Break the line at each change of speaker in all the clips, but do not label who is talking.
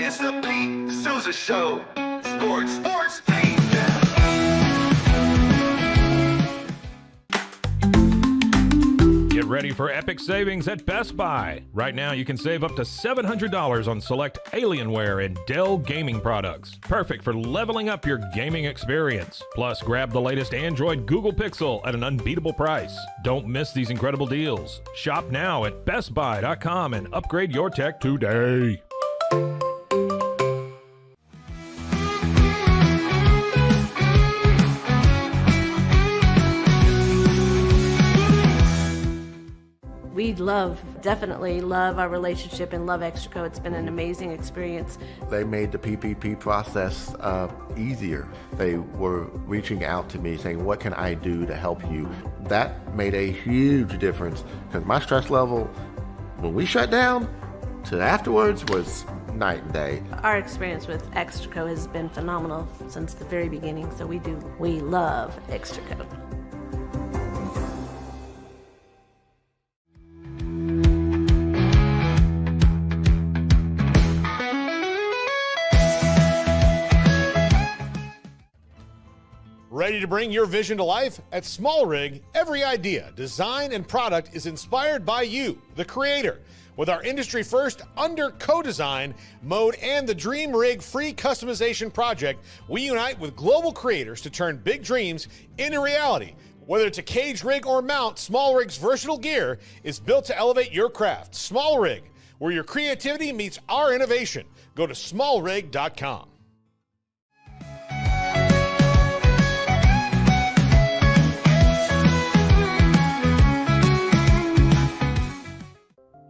It's the Pete Sousa Show. Sports, Pete.
Get ready for epic savings at Best Buy. Right now, you can save up to $700 on select Alienware and Dell gaming products. Perfect for leveling up your gaming experience. Plus, grab the latest Android Google Pixel at an unbeatable price. Don't miss these incredible deals. Shop now at bestbuy.com and upgrade your tech today.
We definitely love our relationship and love Extraco. It's been an amazing experience.
They made the PPP process easier. They were reaching out to me saying, what can I do to help you? That made a huge difference because my stress level when we shut down to afterwards was night and day.
Our experience with Extraco has been phenomenal since the very beginning, so we love Extraco.
Ready to bring your vision to life? At Small Rig, every idea, design, and product is inspired by you, the creator. With our industry-first under co-design mode and the Dream Rig free customization project, we unite with global creators to turn big dreams into reality. Whether it's a cage rig or mount, Small Rig's versatile gear is built to elevate your craft. Small Rig, where your creativity meets our innovation. Go to smallrig.com.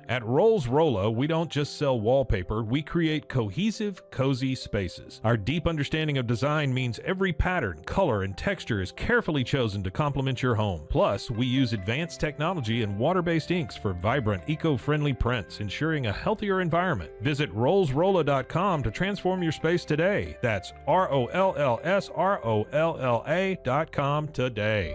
At Rolls Rolo, we don't just sell wallpaper, we create cohesive, cozy spaces. Our deep understanding of design means every pattern, color, and texture is carefully chosen to complement your home. Plus, we use advanced technology and water-based inks for vibrant, eco-friendly prints, ensuring a healthier environment. Visit rollsrolla.com to transform your space today. That's ROLLSROLLA.com today.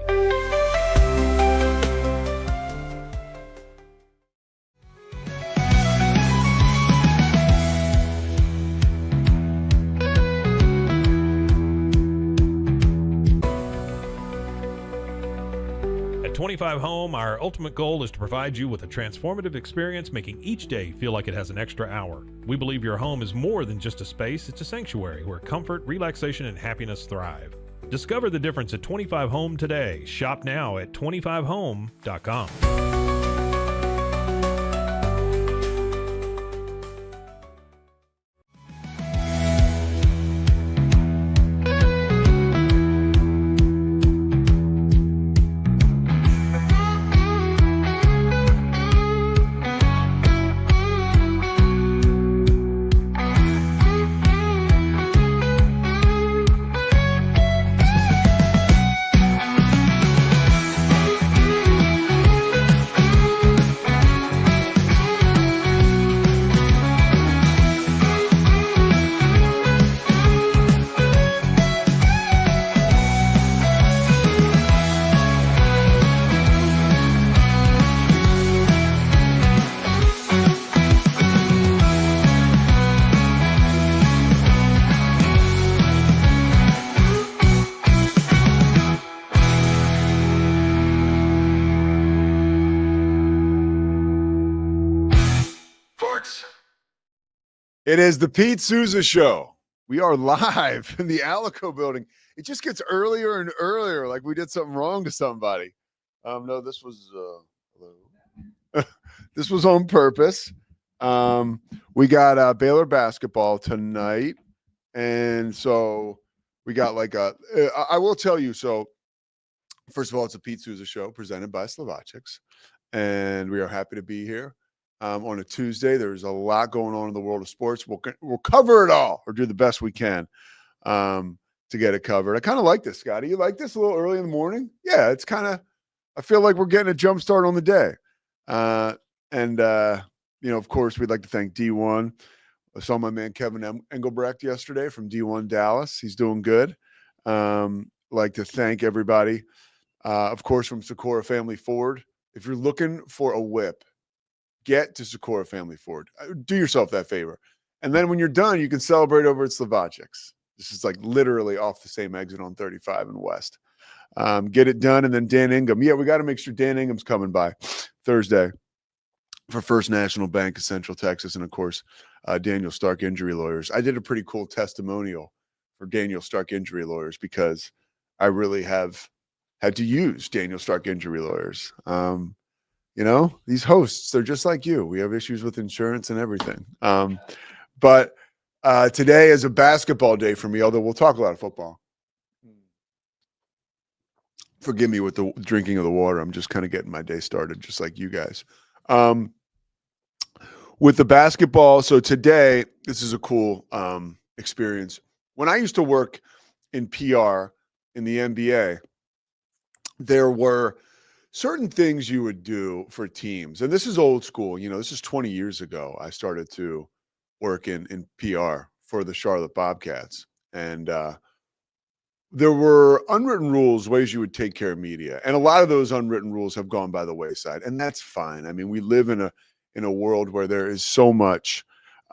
At 25 Home, our ultimate goal is to provide you with a transformative experience, making each day feel like it has an extra hour. We believe your home is more than just a space, it's a sanctuary where comfort, relaxation, and happiness thrive. Discover the difference at 25 Home today. Shop now at 25home.com.
It is the Pete Sousa Show. We are live in the Alico building. It just gets earlier and earlier, like we did something wrong to somebody. No, this was this was on purpose. We got Baylor basketball tonight, and so we got I will tell you. So, first of all, it's a Pete Sousa Show presented by Slovacics, and we are happy to be here. On a Tuesday, there's a lot going on in the world of sports. We'll cover it all or do the best we can to get it covered. I kind of like this, Scotty. You like this a little early in the morning? Yeah, it's kind of – I feel like we're getting a jump start on the day. Of course, we'd like to thank D1. I saw my man Kevin Engelbrecht yesterday from D1 Dallas. He's doing good. Like to thank everybody, of course, from Socorro Family Ford. If you're looking for a whip, get to Socorro Family Ford. Do yourself that favor And then when you're done, you can celebrate over at Slovacek's. This is like literally off the same exit on 35 and West. Get it done. And then Dan Ingham. Yeah, we got to make sure Dan Ingham's coming by Thursday for First National Bank of Central Texas. And of course, Daniel Stark Injury Lawyers. I did a pretty cool testimonial for Daniel Stark Injury Lawyers because I really have had to use Daniel Stark Injury Lawyers. You know, these hosts, they're just like you. We have issues with insurance and everything. But today is a basketball day for me, although we'll talk a lot of football. Forgive me with the drinking of the water. I'm just kind of getting my day started, just like you guys. With the basketball, so today, this is a cool experience. When I used to work in PR in the NBA, there were certain things you would do for teams. And this is old school. You know, this is 20 years ago. I started to work in PR for the Charlotte Bobcats. And there were unwritten rules, ways you would take care of media. And a lot of those unwritten rules have gone by the wayside. And that's fine. I mean, we live in a world where there is so much,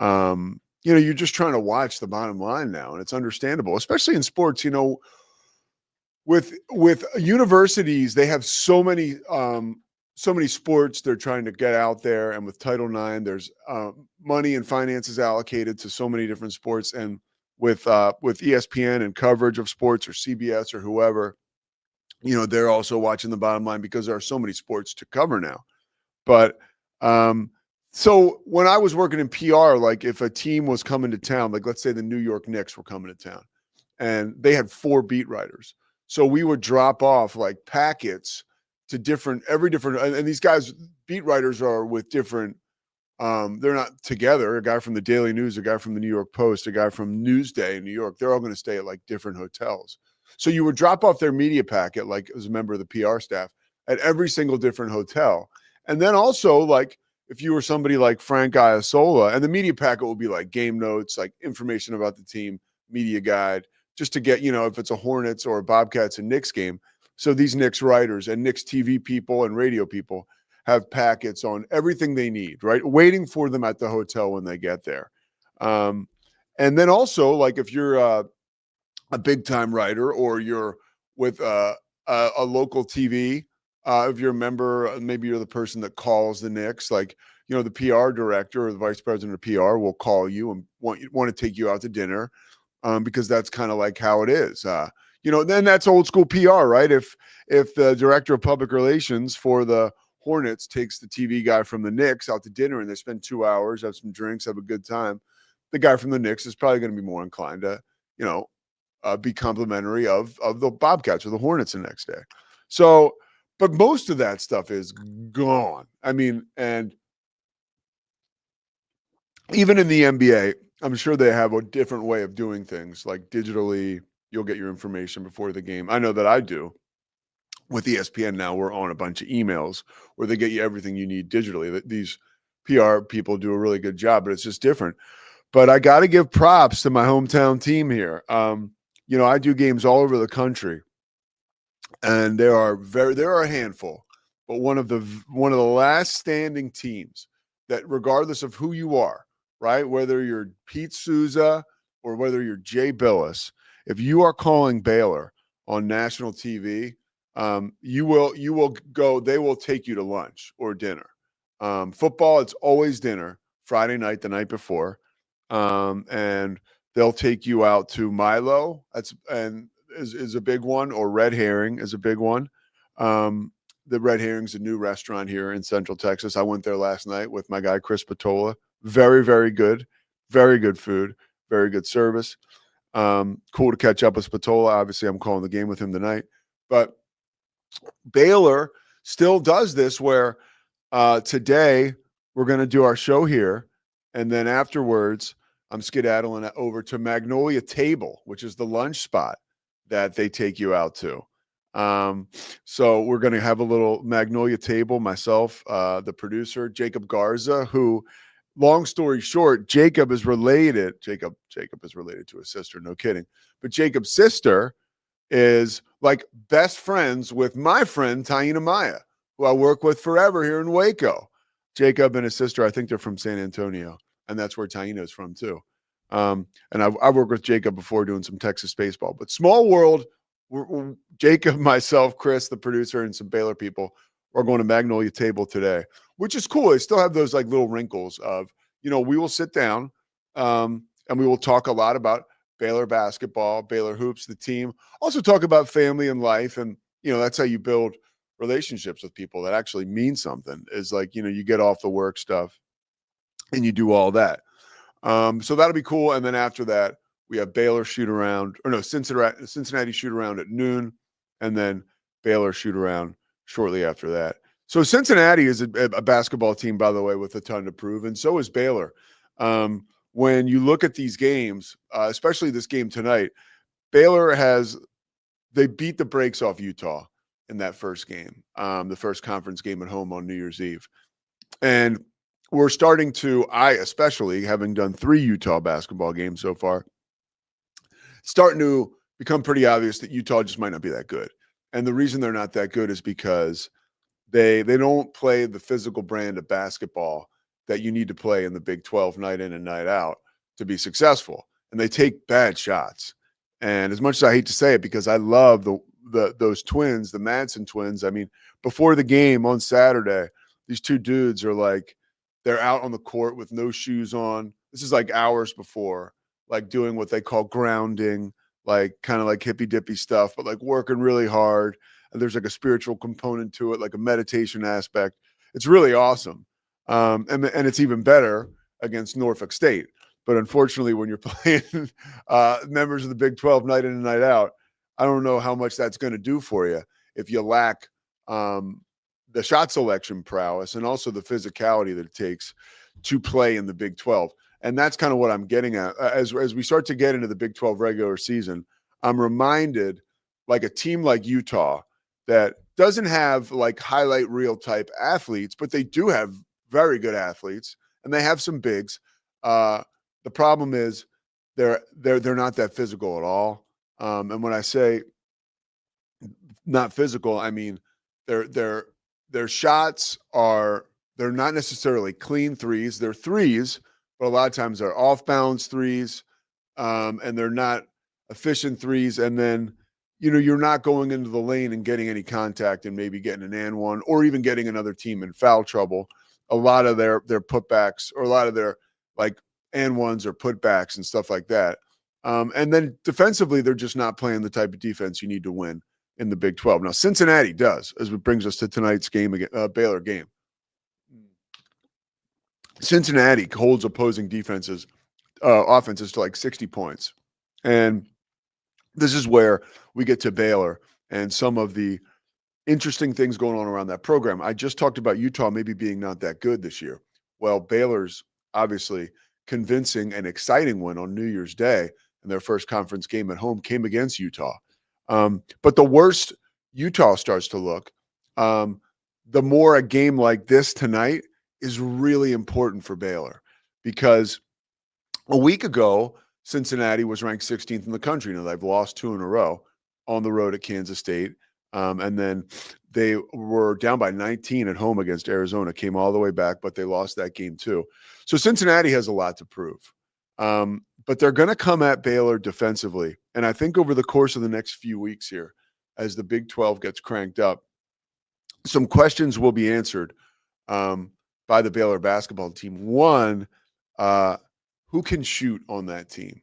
you know, you're just trying to watch the bottom line now. And it's understandable, especially in sports. You know, with universities, they have so many sports they're trying to get out there. And with Title IX, there's money and finances allocated to so many different sports. And with ESPN and coverage of sports or CBS or whoever, you know, they're also watching the bottom line because there are so many sports to cover now. But so when I was working in PR, like if a team was coming to town, like let's say the New York Knicks were coming to town and they had 4 beat writers. So we would drop off like packets to every different, and these guys, beat writers are with different, they're not together. A guy from the Daily News, a guy from the New York Post, a guy from Newsday in New York, they're all going to stay at like different hotels. So you would drop off their media packet, like as a member of the PR staff, at every single different hotel. And then also like, if you were somebody like Frank Iasola, and the media packet will be like game notes, like information about the team, media guide, just to get, you know, if it's a Hornets or a Bobcats and Knicks game. So these Knicks writers and Knicks TV people and radio people have packets on everything they need, right? Waiting for them at the hotel when they get there. And then also, like if you're a big time writer or you're with a local TV, if you're a member, maybe you're the person that calls the Knicks, like, you know, the PR director or the vice president of PR will call you and want to take you out to dinner. Because that's kind of like how it is. You know, then that's old school PR, right? If the director of public relations for the Hornets takes the TV guy from the Knicks out to dinner and they spend 2 hours, have some drinks, have a good time, the guy from the Knicks is probably going to be more inclined to, you know, be complimentary of the Bobcats or the Hornets the next day. So, but most of that stuff is gone. I mean, and even in the NBA, I'm sure they have a different way of doing things, like digitally, you'll get your information before the game. I know that I do. With ESPN now, we're on a bunch of emails where they get you everything you need digitally. These PR people do a really good job, but it's just different. But I got to give props to my hometown team here. You know, I do games all over the country, and there are a handful, but one of the last standing teams that, regardless of who you are, right? Whether you're Pete Sousa or whether you're Jay Billis, if you are calling Baylor on national TV, you will go, they will take you to lunch or dinner. Football, it's always dinner, Friday night, the night before. And they'll take you out to Milo. Is a big one, or Red Herring is a big one. The Red Herring's a new restaurant here in Central Texas. I went there last night with my guy, Chris Patola. Very, very good food, very good service. Cool to catch up with Patola. Obviously, I'm calling the game with him tonight. But Baylor still does this where today we're going to do our show here, and then afterwards I'm skedaddling over to Magnolia Table, which is the lunch spot that they take you out to. So we're going to have a little Magnolia Table, myself, the producer, Jacob Garza, who, long story short, Jacob is related to his sister. No kidding. But Jacob's sister is like best friends with my friend, Taina Maya, who I work with forever here in Waco. Jacob and his sister, I think they're from San Antonio. and that's where Taino's from too. And I worked with Jacob before doing some Texas baseball, but small world. Jacob, myself, Chris, the producer, and some Baylor people are going to Magnolia Table today, which is cool. They still have those like little wrinkles of, we will sit down and we will talk a lot about Baylor basketball, Baylor hoops, the team, also talk about family and life. And, that's how you build relationships with people that actually mean something, is like, you get off the work stuff and you do all that. So that'll be cool. And then after that, we have Baylor shoot around, Cincinnati shoot around at noon, and then Baylor shoot around shortly after that. So Cincinnati is a basketball team, by the way, with a ton to prove, and so is Baylor. When you look at these games, especially this game tonight, Baylor they beat the brakes off Utah in that first game, the first conference game at home on New Year's Eve. And we're starting to, I especially, having done 3 Utah basketball games so far, starting to become pretty obvious that Utah just might not be that good. And the reason they're not that good is because they don't play the physical brand of basketball that you need to play in the Big 12 night in and night out to be successful. And they take bad shots. And as much as I hate to say it, because I love those twins, the Madsen twins, I mean, before the game on Saturday, these 2 dudes are like, they're out on the court with no shoes on. This is like hours before, like doing what they call grounding, like kind of like hippy dippy stuff, but like working really hard. And there's like a spiritual component to it, like a meditation aspect. It's really awesome. And it's even better against Norfolk State. But unfortunately, when you're playing members of the Big 12 night in and night out, I don't know how much that's going to do for you if you lack the shot selection prowess and also the physicality that it takes to play in the Big 12. And that's kind of what I'm getting at. As we start to get into the Big 12 regular season, I'm reminded, like a team like Utah that doesn't have like highlight reel type athletes, but they do have very good athletes and they have some bigs. The problem is they're not that physical at all. And when I say not physical, I mean their shots they're not necessarily clean threes. They're threes, but a lot of times they're off balance threes, and they're not efficient threes. And then, you're not going into the lane and getting any contact and maybe getting an and one or even getting another team in foul trouble. A lot of their putbacks, or a lot of their like and ones or putbacks and stuff like that. And then defensively, they're just not playing the type of defense you need to win in the Big 12. Now, Cincinnati does, as it brings us to tonight's game again, Baylor game. Cincinnati holds opposing offenses to like 60 points. And this is where we get to Baylor and some of the interesting things going on around that program. I just talked about Utah maybe being not that good this year. Well, Baylor's obviously convincing and exciting win on New Year's Day in their first conference game at home came against Utah. But the worse Utah starts to look, the more a game like this tonight is really important for Baylor, because a week ago, Cincinnati was ranked 16th in the country. Now they've lost 2 in a row on the road at Kansas State. And then they were down by 19 at home against Arizona, came all the way back, but they lost that game too. So Cincinnati has a lot to prove. But they're going to come at Baylor defensively. And I think over the course of the next few weeks here, as the Big 12 gets cranked up, some questions will be answered by the Baylor basketball team. One, who can shoot on that team?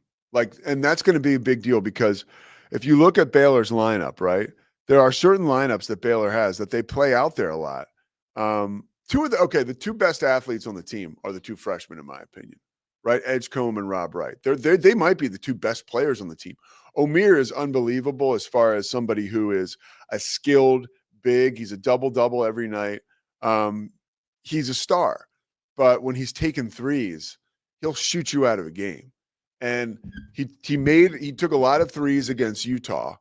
And that's going to be a big deal, because if you look at Baylor's lineup, right, there are certain lineups that Baylor has that they play out there a lot. The 2 best athletes on the team are the 2 freshmen, in my opinion, right? Edgecombe and Rob Wright. They might be the 2 best players on the team. Omier is unbelievable as far as somebody who is a skilled big. He's a double-double every night. He's a star. But when he's taking threes, he'll shoot you out of a game. And he took a lot of threes against Utah.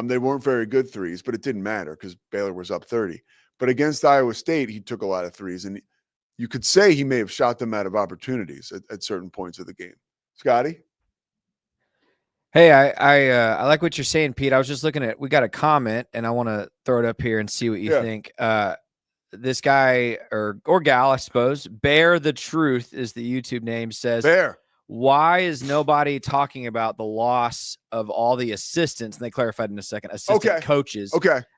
They weren't very good threes, but it didn't matter because Baylor was up 30. But against Iowa State, he took a lot of threes, and you could say he may have shot them out of opportunities at certain points of the game. Scotty?
Hey, I like what you're saying, Pete. I was just looking at, we got a comment, and I want to throw it up here and see what you think. this guy or gal, I suppose, Bear the Truth is the YouTube name, says,
Bear.
why is nobody talking about the loss of all the assistants? And they clarified in a second, assistant coaches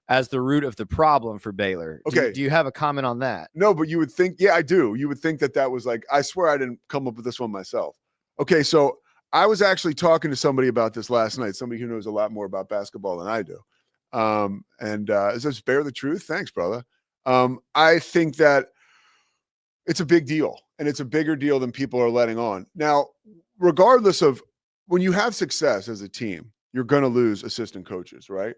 as the root of the problem for Baylor.
Okay.
Do you have a comment on that?
No, but you would think, yeah, I do. You would think that was like, I swear I didn't come up with this one myself. Okay, so I was actually talking to somebody about this last night, somebody who knows a lot more about basketball than I do. Is this Bear the Truth? Thanks, brother. I think that it's a big deal, and it's a bigger deal than people are letting on. Now, regardless of when you have success as a team, you're going to lose assistant coaches, right?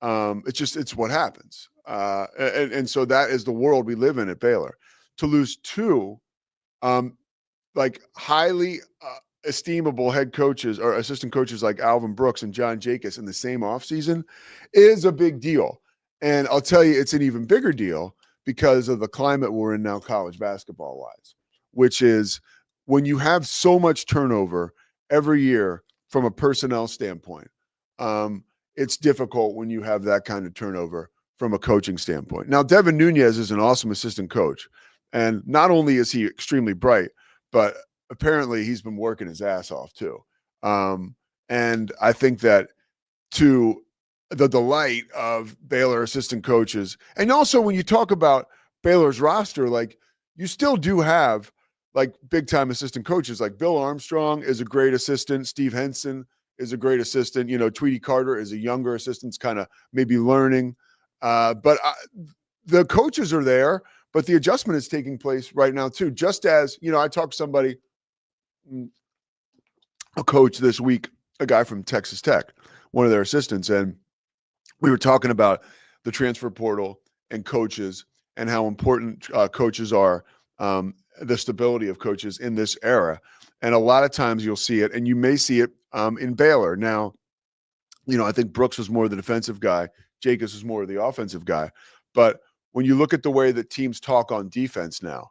It's what happens. And so that is the world we live in at Baylor. To lose two, like highly estimable head coaches or assistant coaches like Alvin Brooks and John Jacobs in the same offseason is a big deal. And I'll tell you, it's an even bigger deal because of the climate we're in now, college basketball wise, which is when you have so much turnover every year from a personnel standpoint, it's difficult when you have that kind of turnover from a coaching standpoint. Now, Devin Nunez is an awesome assistant coach. And not only is he extremely bright, but apparently he's been working his ass off too. And I think that to the delight of Baylor assistant coaches, and also when you talk about Baylor's roster, like you still do have like big time assistant coaches, like Bill Armstrong is a great assistant. Steve Henson is a great assistant. You know, Tweety Carter is a younger assistant, kind of maybe learning. But the coaches are there, but the adjustment is taking place right now too. Just as, you know, I talked to somebody, a coach this week, a guy from Texas Tech, one of their assistants, and we were talking about the transfer portal and coaches and how important coaches are, the stability of coaches in this era. And a lot of times you'll see it, and you may see it in Baylor. Now, you know, I think Brooks was more the defensive guy. Jacobs was more the offensive guy. But when you look at the way that teams talk on defense now,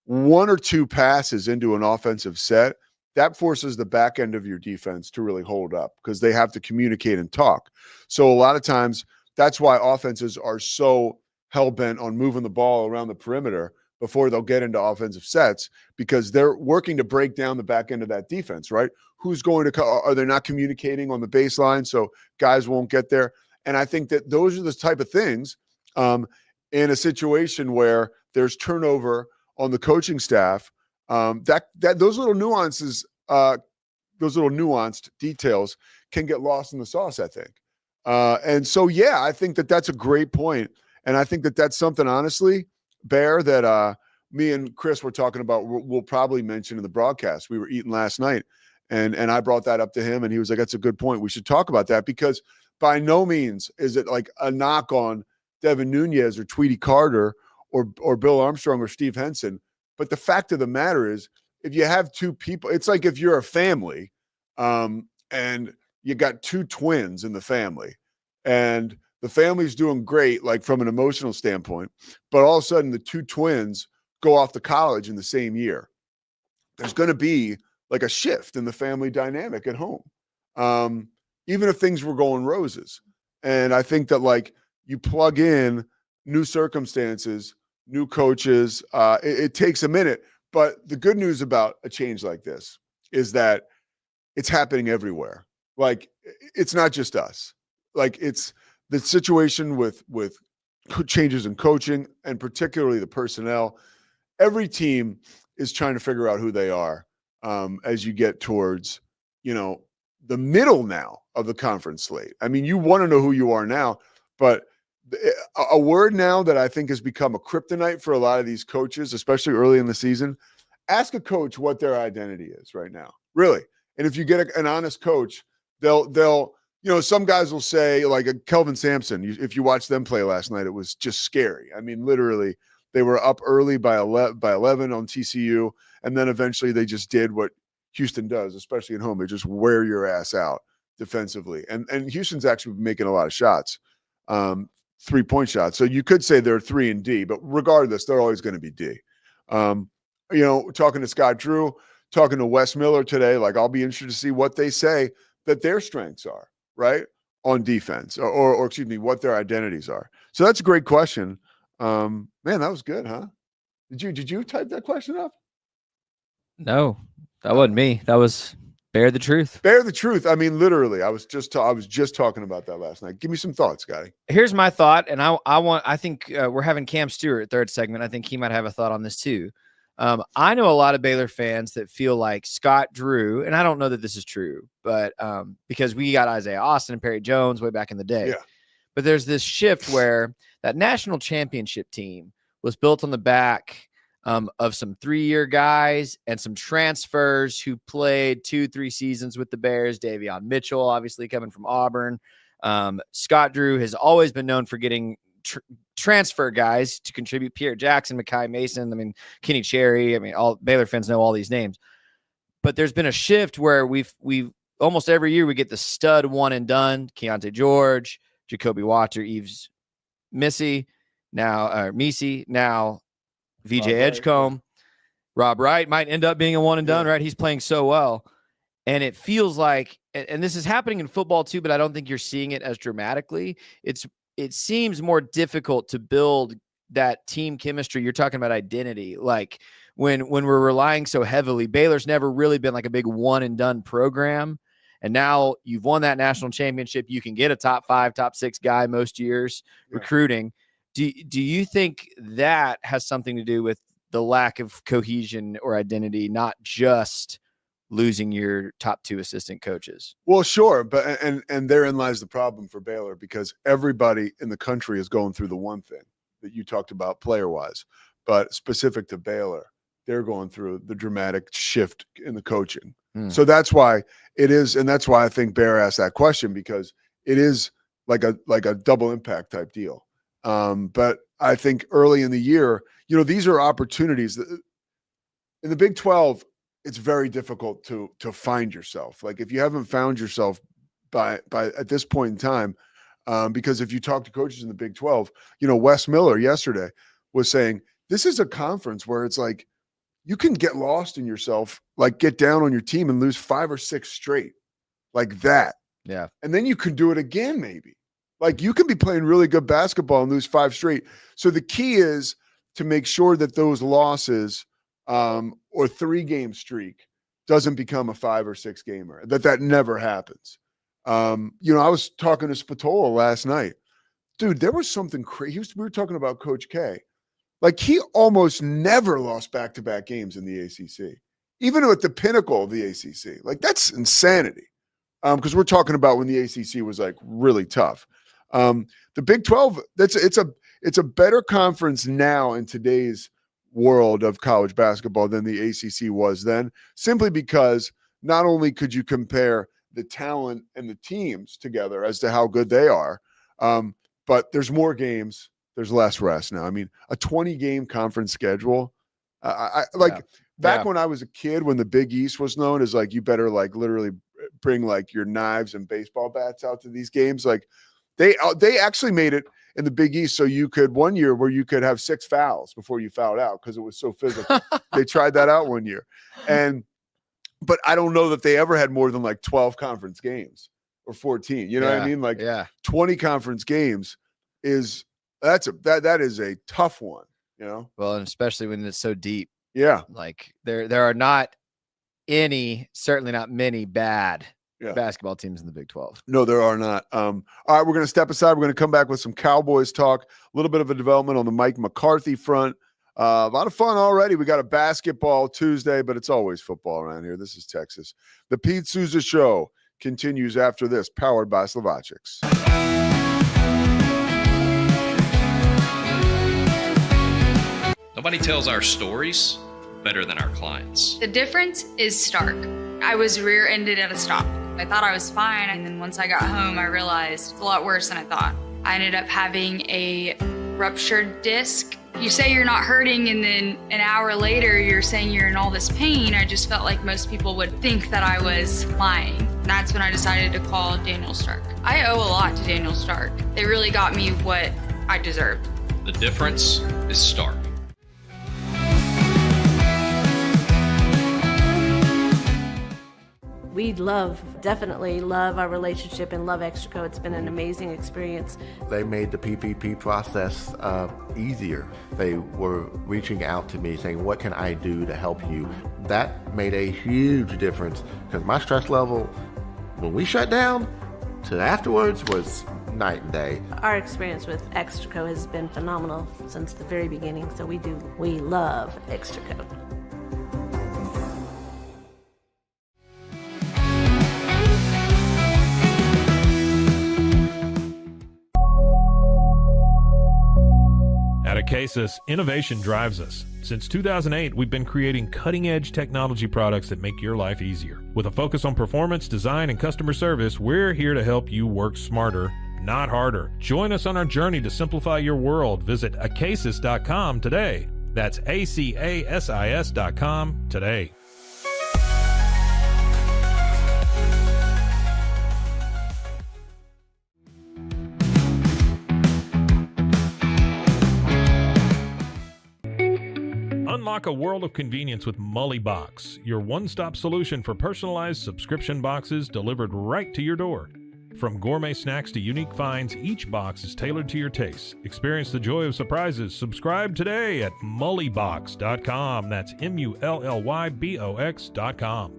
one or two passes into an offensive set, that forces the back end of your defense to really hold up because they have to communicate and talk. So a lot of times that's why offenses are so hell-bent on moving the ball around the perimeter before they'll get into offensive sets, because they're working to break down the back end of that defense, right? Who's going to – are they not communicating on the baseline so guys won't get there? And I think that those are the type of things in a situation where there's turnover on the coaching staff, that those little nuances, those little nuanced details can get lost in the sauce, I think. And so, yeah, I think that that's a great point. And I think that that's something, honestly, Bear, that me and Chris were talking about, we'll probably mention in the broadcast. We were eating last night, and I brought that up to him, and he was like, that's a good point. We should talk about that, because by no means is it like a knock on Devin Nunez or Tweety Carter or Bill Armstrong or Steve Henson. But the fact of the matter is, if you have two people, it's like if you're a family and you got two twins in the family, and the family's doing great, like from an emotional standpoint, but all of a sudden the two twins go off to college in the same year. There's going to be like a shift in the family dynamic at home, even if things were going roses. And I think that, like, you plug in new circumstances, new coaches, it takes a minute. But the good news about a change like this is that it's happening everywhere. Like, it's not just us. Like, it's the situation with changes in coaching, and particularly the personnel. Every team is trying to figure out who they are as you get towards, you know, the middle now of the conference slate. I mean, you want to know who you are now, but a word now that I think has become a kryptonite for a lot of these coaches, especially early in the season: ask a coach what their identity is right now, really. And if you get an honest coach, they'll, you know, some guys will say, like a Kelvin Sampson, if you watched them play last night, it was just scary. I mean, literally, they were up early by 11 on TCU, and then eventually they just did what Houston does, especially at home. They just wear your ass out defensively. And Houston's actually making a lot of shots, 3-point shots. So you could say they're 3 and D, but regardless, they're always going to be D. You know, talking to Scott Drew, talking to Wes Miller today, like, I'll be interested to see what they say that their strengths are, right, on defense, or excuse me, what their identities are. So that's a great question. Man, that was good, huh? Did you type that question up?
No, that wasn't me. That was Bear the Truth.
Bear the Truth. I mean, literally, I was just talking about that last night. Give me some thoughts, Scotty.
Here's my thought, and I think we're having Cam Stewart third segment. I think he might have a thought on this too. I know a lot of Baylor fans that feel like Scott Drew, and I don't know that this is true, but because we got Isaiah Austin and Perry Jones way back in the day.
Yeah.
But there's this shift where that national championship team was built on the back of some 3-year guys and some transfers who played 2-3 seasons with the Bears. Davion Mitchell, obviously coming from Auburn. Scott Drew has always been known for getting transfer guys to contribute. Pierre Jackson, Mekhi Mason, Kenny Cherry. All Baylor fans know all these names. But there's been a shift where we've almost every year we get the stud one and done. Keontae George, Jacoby Water, Eves Missy, now VJ Edgecombe. Rob Wright might end up being a one and done, right? He's playing so well. And it feels like, and this is happening in football too, but I don't think you're seeing it as dramatically. It seems more difficult to build that team chemistry. You're talking about identity. Like when we're relying so heavily, Baylor's never really been like a big one and done program. And now you've won that national championship. You can get a top 5, top 6 guy most years recruiting. Do you think that has something to do with the lack of cohesion or identity, not just losing your top 2 assistant coaches?
Well, sure, but and therein lies the problem for Baylor, because everybody in the country is going through the one thing that you talked about player-wise, but specific to Baylor, they're going through the dramatic shift in the coaching. So that's why it is, and that's why I think Bear asked that question, because it is like a double impact type deal. But I think early in the year, these are opportunities that in the Big 12, it's very difficult to find yourself. Like if you haven't found yourself by at this point in time, because if you talk to coaches in the Big 12, Wes Miller yesterday was saying, this is a conference where it's like, you can get lost in yourself, like get down on your team and lose 5 or 6 straight like that.
Yeah.
And then you can do it again, maybe. Like you can be playing really good basketball and lose 5 straight. So the key is to make sure that those losses or 3-game streak doesn't become a 5 or 6 gamer, that never happens. I was talking to Spatola last night. Dude, there was something crazy. We were talking about Coach K. Like he almost never lost back-to-back games in the ACC, even at the pinnacle of the ACC. Like that's insanity. Because we're talking about when the ACC was like really tough. The Big 12, it's a better conference now in today's world of college basketball than the ACC was then, simply because not only could you compare the talent and the teams together as to how good they are, but there's more games. There's less rest now. A 20-game conference schedule. Back when I was a kid, when the Big East was known as like, you better like literally bring like your knives and baseball bats out to these games. Like they actually made it in the Big East so you could one year where you could have 6 fouls before you fouled out because it was so physical. They tried that out one year. But I don't know that they ever had more than like 12 conference games or 14. You know what I mean? Like 20 conference games that is a tough one,
Well, and especially when it's so deep.
Yeah.
Like there are not certainly not many bad basketball teams in the Big 12.
No, there are not. All right, we're going to step aside. We're going to come back with some Cowboys talk, a little bit of a development on the Mike McCarthy front. A lot of fun already. We got a basketball Tuesday, but it's always football around here. This is Texas. The Pete Sousa Show continues after this, powered by Slovacics.
Nobody tells our stories better than our clients.
The difference is stark. I was rear-ended at a stop. I thought I was fine, and then once I got home, I realized it's a lot worse than I thought. I ended up having a ruptured disc. You say you're not hurting, and then an hour later, you're saying you're in all this pain. I just felt like most people would think that I was lying. That's when I decided to call Daniel Stark. I owe a lot to Daniel Stark. They really got me what I deserved.
The difference is stark.
We definitely love our relationship and love Extraco. It's been an amazing experience.
They made the PPP process easier. They were reaching out to me saying, what can I do to help you? That made a huge difference because my stress level, when we shut down, to afterwards was night and day.
Our experience with Extraco has been phenomenal since the very beginning, so we love Extraco.
At Acasis, innovation drives us. Since 2008, we've been creating cutting-edge technology products that make your life easier. With a focus on performance, design, and customer service, we're here to help you work smarter, not harder. Join us on our journey to simplify your world. Visit acasis.com today. That's ACASIS.com today. Unlock a world of convenience with Mully Box, your one-stop solution for personalized subscription boxes delivered right to your door. From gourmet snacks to unique finds, each box is tailored to your tastes. Experience the joy of surprises. Subscribe today at mullybox.com. That's MULLYBOX.com.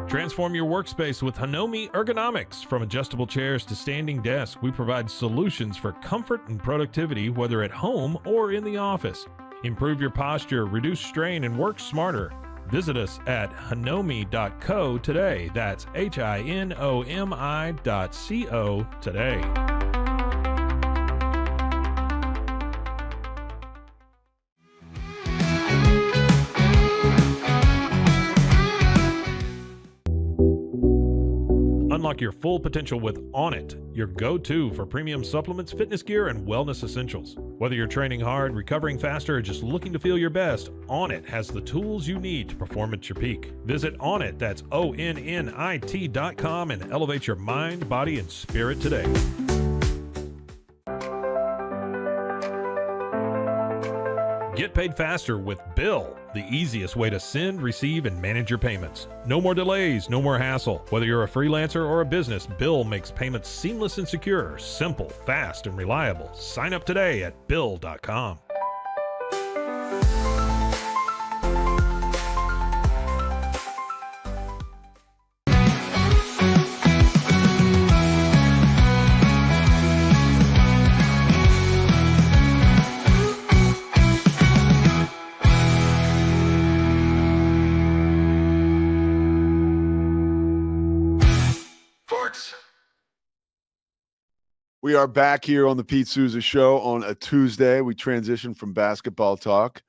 Transform your workspace with Hanomi Ergonomics. From adjustable chairs to standing desks, we provide solutions for comfort and productivity, whether at home or in the office. Improve your posture, reduce strain, and work smarter. Visit us at hanomi.co today. That's HINOMI.co today. Unlock your full potential with Onnit, your go-to for premium supplements, fitness gear, and wellness essentials. Whether you're training hard, recovering faster, or just looking to feel your best, Onnit has the tools you need to perform at your peak. Visit Onnit, that's ONNIT.com, and elevate your mind, body, and spirit today. Get paid faster with Bill, the easiest way to send, receive, and manage your payments. No more delays, no more hassle. Whether you're a freelancer or a business, Bill makes payments seamless and secure, simple, fast, and reliable. Sign up today at Bill.com.
We are back here on the Pete Sousa Show on a Tuesday. We transitioned from basketball talk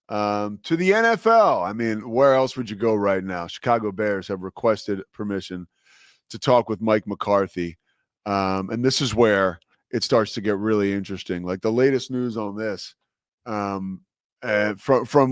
to the NFL. I mean, where else would you go right now? Chicago Bears have requested permission to talk with Mike McCarthy. And this is where it starts to get really interesting. Like the latest news on this, from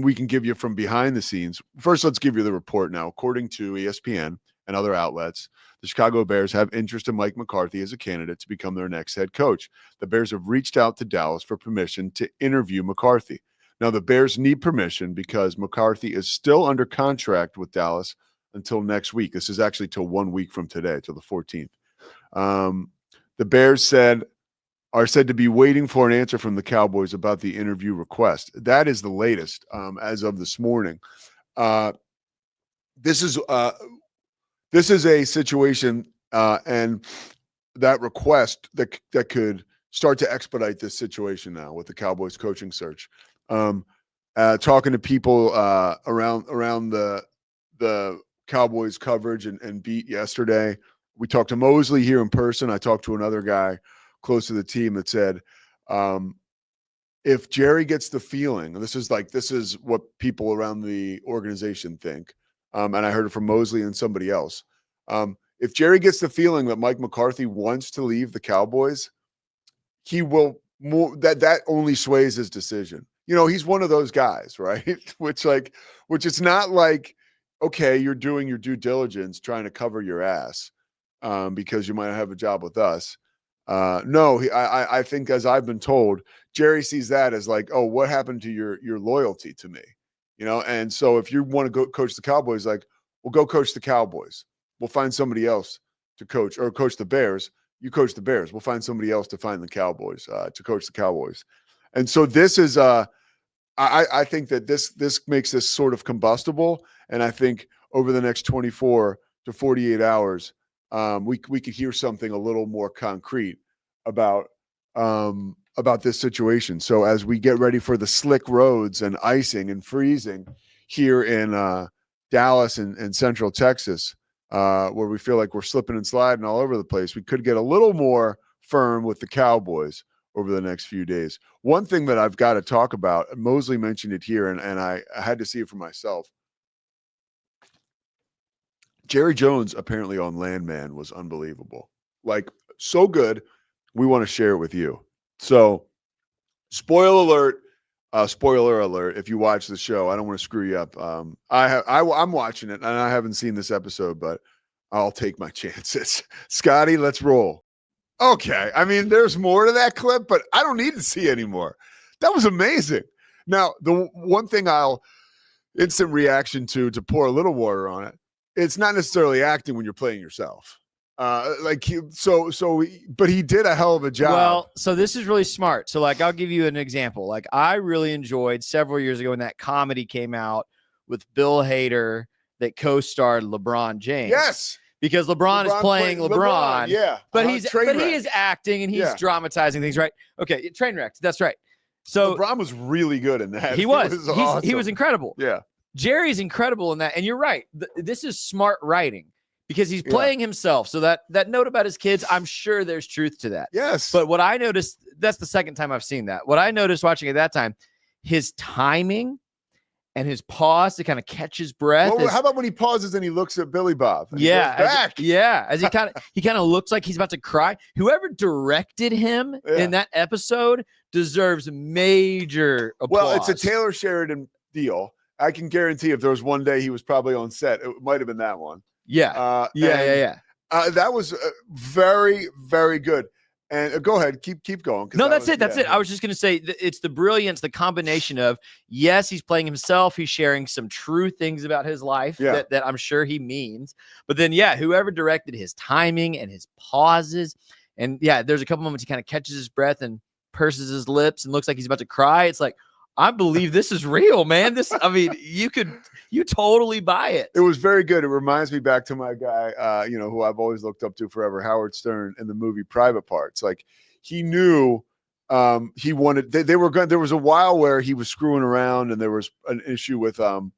we can give you from behind the scenes. First, let's give you the report now. According to ESPN and other outlets, the Chicago Bears have interest in Mike McCarthy as a candidate to become their next head coach. The Bears have reached out to Dallas for permission to interview McCarthy. Now, the Bears need permission because McCarthy is still under contract with Dallas until next week. This is actually till 1 week from today, till the 14th. The Bears are said to be waiting for an answer from the Cowboys about the interview request. That is the latest as of this morning. This is a situation and that request that could start to expedite this situation now with the Cowboys coaching search. Talking to people around the Cowboys coverage and beat yesterday. We talked to Mosley here in person. I talked to another guy close to the team that said, if Jerry gets the feeling, this is what people around the organization think. And I heard it from Mosley and somebody else. If Jerry gets the feeling that Mike McCarthy wants to leave the Cowboys, he will that only sways his decision. You know, he's one of those guys, right? which it's not like, okay, you're doing your due diligence, trying to cover your ass because you might have a job with us. No, I think, as I've been told, Jerry sees that as like, oh, what happened to your loyalty to me? And so if you want to go coach the Cowboys, like, well, go coach the Cowboys. We'll find somebody else to coach, or coach the Bears. You coach the Bears. We'll find somebody else to find the Cowboys, to coach the Cowboys. And so this is, I think that this makes this sort of combustible. And I think over the next 24 to 48 hours, we could hear something a little more concrete about this situation. So as we get ready for the slick roads and icing and freezing here in Dallas and Central Texas, where we feel like we're slipping and sliding all over the place, we could get a little more firm with the Cowboys over the next few days. One thing that I've got to talk about, Mosley mentioned it here, and I had to see it for myself. Jerry Jones apparently on Landman was unbelievable. Like, so good, we want to share it with you. So, spoiler alert, if you watch the show, I don't want to screw you up. I'm watching it, and I haven't seen this episode, but I'll take my chances. Scotty, let's roll. Okay. I mean, there's more to that clip, but I don't need to see anymore. That was amazing. Now, the one thing I'll instant reaction to pour a little water on it, it's not necessarily acting when you're playing yourself. But he did a hell of a job.
Well, so this is really smart. So, like, I'll give you an example. Like, I really enjoyed several years ago when that comedy came out with Bill Hader that co-starred LeBron James.
Yes.
Because LeBron is playing LeBron.
Yeah.
But he is acting and he's dramatizing things, right? Okay, Trainwreck. That's right. So
LeBron was really good in that.
He was.
Awesome.
He was incredible.
Yeah.
Jerry's incredible in that. And you're right. This is smart writing because he's playing himself. So that note about his kids, I'm sure there's truth to that.
Yes.
But what I noticed, that's the second time I've seen that. What I noticed watching at that time, his timing and his pause to kind of catch his breath.
Well, how about when he pauses and he looks at Billy Bob? And
yeah.
he goes back.
As he kind of looks like he's about to cry. Whoever directed him in that episode deserves major applause.
Well, it's a Taylor Sheridan deal. I can guarantee if there was one day he was probably on set, it might have been that one.
Yeah.
That was very, very good. And go ahead, keep going.
No, that's it. I was just going to say it's the brilliance, the combination of, yes, he's playing himself. He's sharing some true things about his life that I'm sure he means. But then, whoever directed his timing and his pauses. And there's a couple moments he kind of catches his breath and purses his lips and looks like he's about to cry. It's like, I believe this is real, man. You totally buy it.
It was very good. It reminds me back to my guy, who I've always looked up to forever, Howard Stern, in the movie Private Parts. Like, he knew he wanted. They were going. There was a while where he was screwing around, and there was an issue with some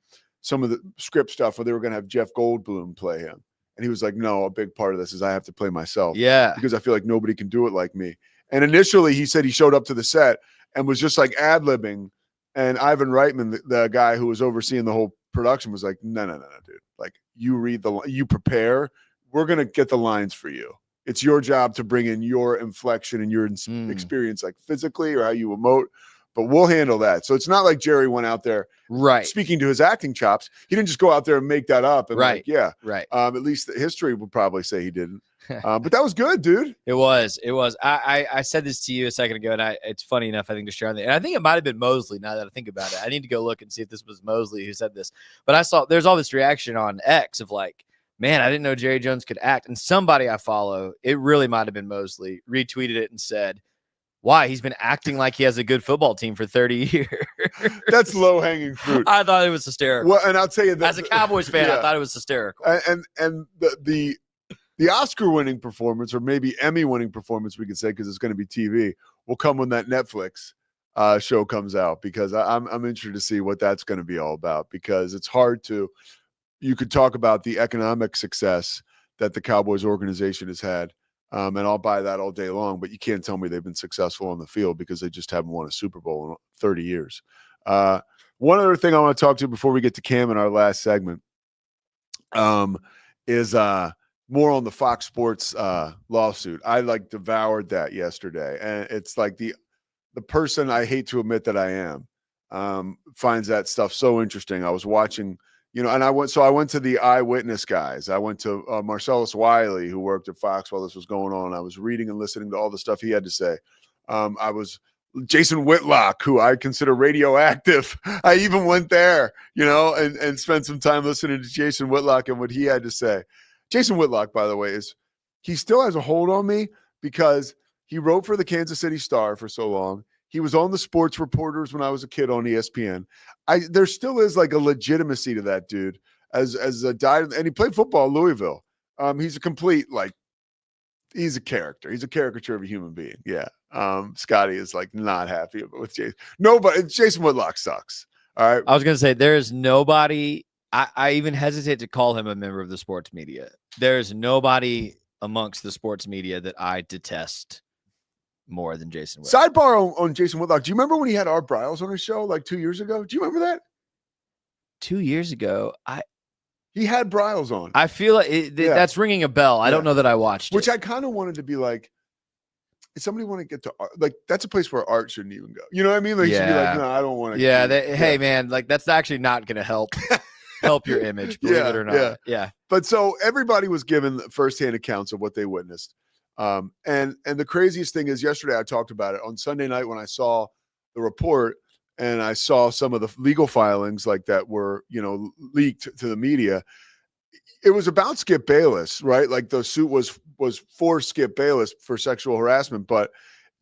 of the script stuff where they were going to have Jeff Goldblum play him, and he was like, "No, a big part of this is I have to play myself, because I feel like nobody can do it like me." And initially, he said he showed up to the set and was just like ad-libbing. And Ivan Reitman, the guy who was overseeing the whole production, was like, no, dude. Like, you read you prepare. We're going to get the lines for you. It's your job to bring in your inflection and your experience, like physically or how you emote. But we'll handle that. So it's not like Jerry went out there speaking to his acting chops. He didn't just go out there and make that up. And at least the history would probably say he didn't. But that was good, dude.
It was. I said this to you a second ago, and it's funny enough, I think, to share on the, and I think it might have been Mosley. Now that I think about it, I need to go look and see if this was Mosley who said this. But I saw there's all this reaction on X of like, man, I didn't know Jerry Jones could act. And somebody I follow, it really might have been Mosley, retweeted it and said, why? He's been acting like he has a good football team for 30 years.
That's low-hanging fruit.
I thought it was hysterical.
Well, and I'll tell you that
as a Cowboys fan, I thought it was hysterical.
And the Oscar-winning performance, or maybe Emmy-winning performance, we could say, because it's going to be TV, will come when that Netflix show comes out, because I'm interested to see what that's going to be all about, because it's hard to – you could talk about the economic success that the Cowboys organization has had, and I'll buy that all day long, but you can't tell me they've been successful on the field because they just haven't won a Super Bowl in 30 years. One other thing I want to talk to before we get to Cam in our last segment is more on the Fox Sports lawsuit. I devoured that yesterday, and it's like the person I hate to admit that I am finds that stuff so interesting. I was watching and I went to the eyewitness guys. I went to Marcellus Wiley, who worked at Fox while this was going on. I was reading and listening to all the stuff he had to say. I was Jason Whitlock, who I consider radioactive. I even went there, and spent some time listening to Jason Whitlock and what he had to say. Jason Whitlock, by the way, he still has a hold on me because he wrote for the Kansas City Star for so long. He was on the Sports Reporters when I was a kid on ESPN. There still is like a legitimacy to that dude as a and he played football in Louisville. He's a complete, he's a character. He's a caricature of a human being. Yeah. Scotty is not happy with Jason. Nobody, Jason Whitlock sucks. All right.
I was going to say there is nobody. I even hesitate to call him a member of the sports media. There is nobody amongst the sports media that I detest more than Jason Whitlock.
Sidebar on Jason Whitlock. Do you remember when he had Art Briles on his show 2 years ago? Do you remember that?
2 years ago,
he had Briles on.
I feel like that's ringing a bell. I don't know that I watched
Which
it.
I kind of wanted to be like, if somebody want to get to art, that's a place where art shouldn't even go. You know what I mean? You should be like, no, I don't want to.
Yeah. Hey, man, that's actually not going to help your image, believe it or not. Yeah.
But so everybody was given firsthand accounts of what they witnessed. And the craziest thing is yesterday I talked about it on Sunday night when I saw the report and I saw some of the legal filings that were, leaked to the media. It was about Skip Bayless, right? The suit was for Skip Bayless for sexual harassment, but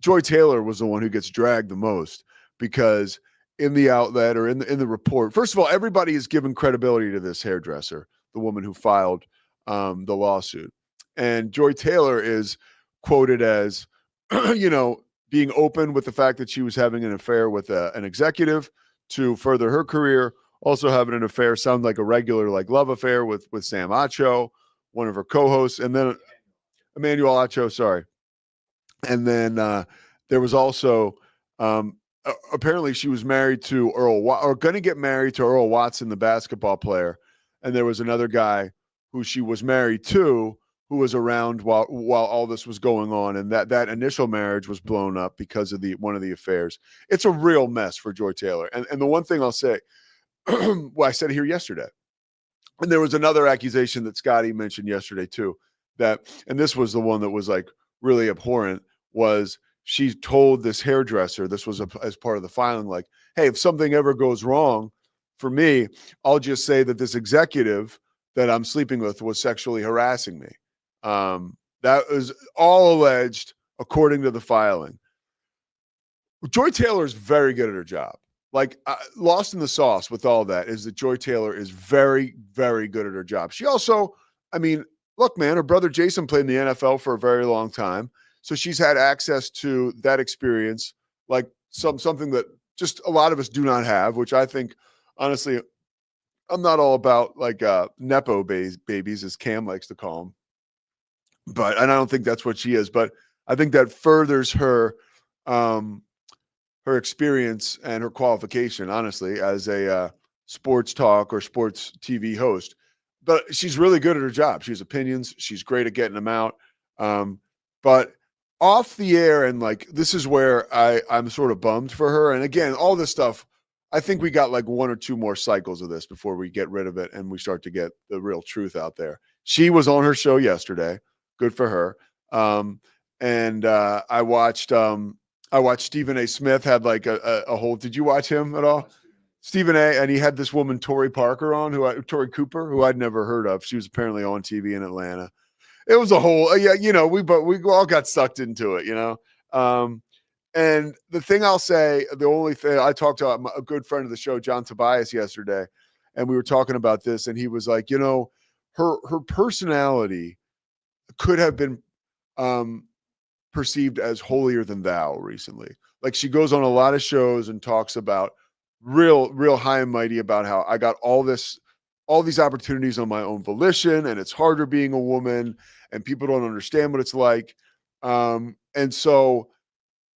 Joy Taylor was the one who gets dragged the most because in the outlet or in the report, first of all, everybody is given credibility to this hairdresser, the woman who filed the lawsuit. And Joy Taylor is quoted as, being open with the fact that she was having an affair with an executive to further her career, also having an affair, sound like a regular love affair with Sam Acho, one of her co-hosts, and then Emmanuel Acho, sorry. And then there was also apparently she was married to going to get married to Earl Watson, the basketball player. And there was another guy who she was married to who was around while all this was going on. And that initial marriage was blown up because of one of the affairs. It's a real mess for Joy Taylor. And the one thing I'll say, well, I said it here yesterday, and there was another accusation that Scotty mentioned yesterday too, and this was the one that was really abhorrent, was she told this hairdresser, this was as part of the filing, hey, if something ever goes wrong for me, I'll just say that this executive that I'm sleeping with was sexually harassing me. That was all alleged according to the filing. Joy Taylor is very good at her job. Lost in the sauce with all that is that Joy Taylor is very, very good at her job. She also, look, man, her brother Jason played in the NFL for a very long time. So she's had access to that experience, something that just a lot of us do not have, which I think, honestly, I'm not all about Nepo babies, as Cam likes to call them. And I don't think that's what she is, but I think that furthers her experience and her qualification, honestly, as a sports talk or sports TV host. But she's really good at her job. She has opinions. She's great at getting them out. But off the air, and this is where I'm sort of bummed for her. And again, all this stuff, I think we got one or two more cycles of this before we get rid of it and we start to get the real truth out there. She was on her show yesterday. Good for her. And I watched Stephen A. Smith had a whole. Did you watch him at all? Stephen A. And he had this woman, Tori Parker, on Tori Cooper, who I'd never heard of. She was apparently on TV in Atlanta. It was a whole, we all got sucked into it, and the thing I'll say, the only thing I talked to a good friend of the show, John Tobias, yesterday, and we were talking about this, and he was like, her personality could have been perceived as holier than thou recently. She goes on a lot of shows and talks about real high and mighty about how I got all these opportunities on my own volition, and it's harder being a woman, and people don't understand what it's like. And so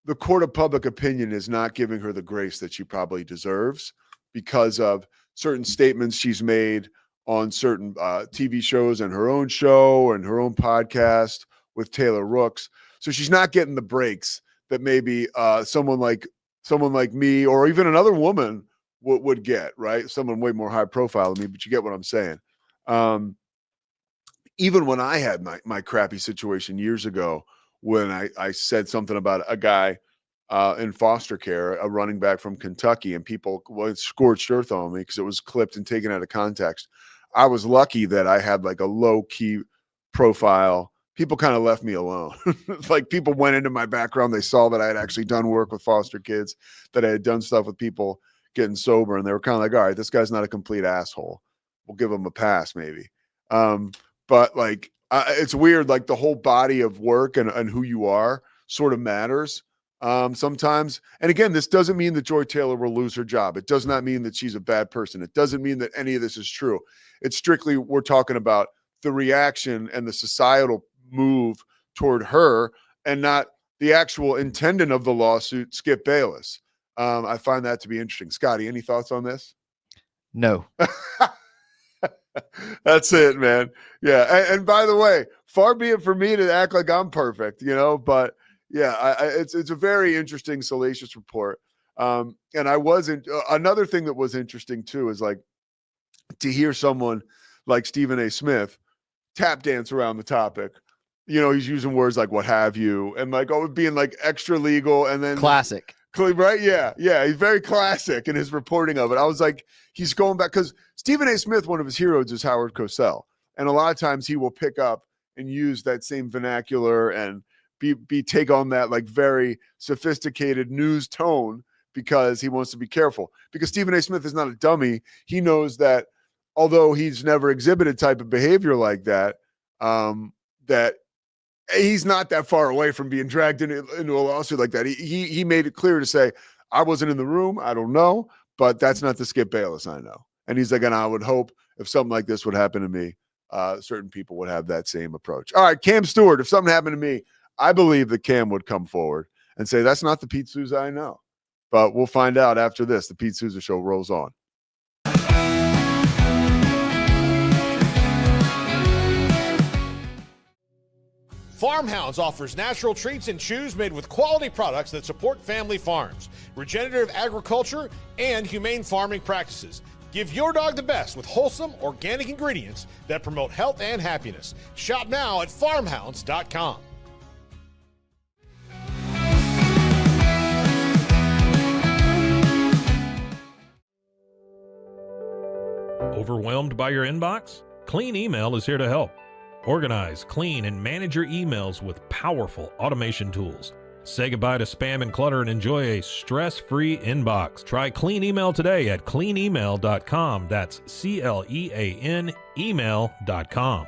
the court of public opinion is not giving her the grace that she probably deserves because of certain statements she's made on certain TV shows and her own show and her own podcast with Taylor Rooks. So she's not getting the breaks that maybe someone like me or even another woman would get, right? Someone way more high profile than me, but you get what I'm saying. Even when I had my crappy situation years ago, when I said something about a guy in foster care, a running back from Kentucky, and people went scorched earth on me because it was clipped and taken out of context. I was lucky that I had like a low key profile. People kind of left me alone. Like people went into my background. They saw that I had actually done work with foster kids, that I had done stuff with people getting sober. And they were kind of like, all right, this guy's not a complete asshole. We'll give him a pass maybe. But like, it's weird. Like the whole body of work and who you are sort of matters sometimes. And again, this doesn't mean that Joy Taylor will lose her job. It does not mean that she's a bad person. It doesn't mean that any of this is true. It's strictly, we're talking about the reaction and the societal move toward her and not the actual intendant of the lawsuit, Skip Bayless. I find that to be interesting. Scotty, any thoughts on this?
No.
That's it, man. Yeah. And by the way, far be it for me to act like I'm perfect, but yeah, it's a very interesting, salacious report. And I wasn't, another thing that was interesting too, is like to hear someone like Stephen A. Smith tap dance around the topic. He's using words like what have you, and like, being like extra legal, and then
Classic.
Right? Yeah. He's very classic in his reporting of it. I was like, he's going back because Stephen A. Smith, one of his heroes is Howard Cosell. And a lot of times he will pick up and use that same vernacular and take on that like very sophisticated news tone because he wants to be careful. Because Stephen A. Smith is not a dummy. He knows that although he's never exhibited type of behavior like that, that he's not that far away from being dragged into a lawsuit like that. He made it clear to say, I wasn't in the room. I don't know, but that's not the Skip Bayless I know. And he's like, and I would hope if something like this would happen to me, certain people would have that same approach. All right, Cam Stewart, if something happened to me, I believe that Cam would come forward and say, that's not the Pete Sousa I know. But we'll find out after this. The Pete Sousa Show rolls on.
Farmhounds offers natural treats and chews made with quality products that support family farms, regenerative agriculture, and humane farming practices. Give your dog the best with wholesome, organic ingredients that promote health and happiness. Shop now at farmhounds.com.
Overwhelmed by your inbox? Clean Email is here to help. Organize, clean, and manage your emails with powerful automation tools. Say goodbye to spam and clutter and enjoy a stress-free inbox. Try Clean Email today at cleanemail.com. That's CLEAN email.com.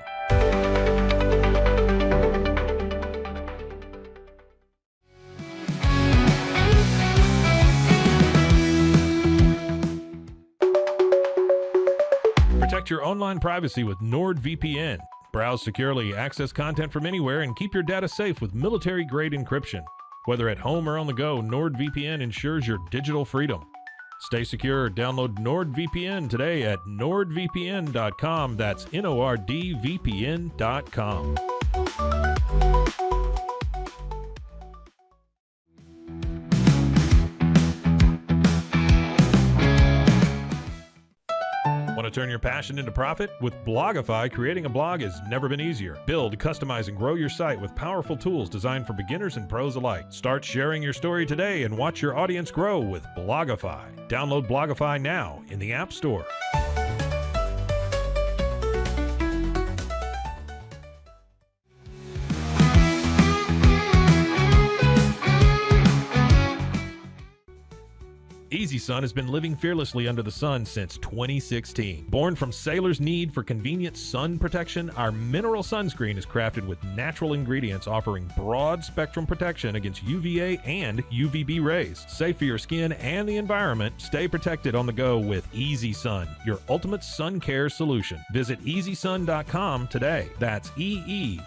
Protect your online privacy with NordVPN. Browse securely, access content from anywhere, and keep your data safe with military-grade encryption. Whether at home or on the go, NordVPN ensures your digital freedom. Stay secure. Download NordVPN today at nordvpn.com. That's NORDVPN.com. Want to turn your passion into profit? With Blogify, creating a blog has never been easier. Build, customize, and grow your site with powerful tools designed for beginners and pros alike. Start sharing your story today and watch your audience grow with Blogify. Download Blogify now in the App Store. Easy Sun has been living fearlessly under the sun since 2016. Born from sailors' need for convenient sun protection, our mineral sunscreen is crafted with natural ingredients offering broad spectrum protection against UVA and UVB rays. Safe for your skin and the environment, stay protected on the go with Easy Sun, your ultimate sun care solution. Visit EasySun.com today. That's EEZYSUN.com.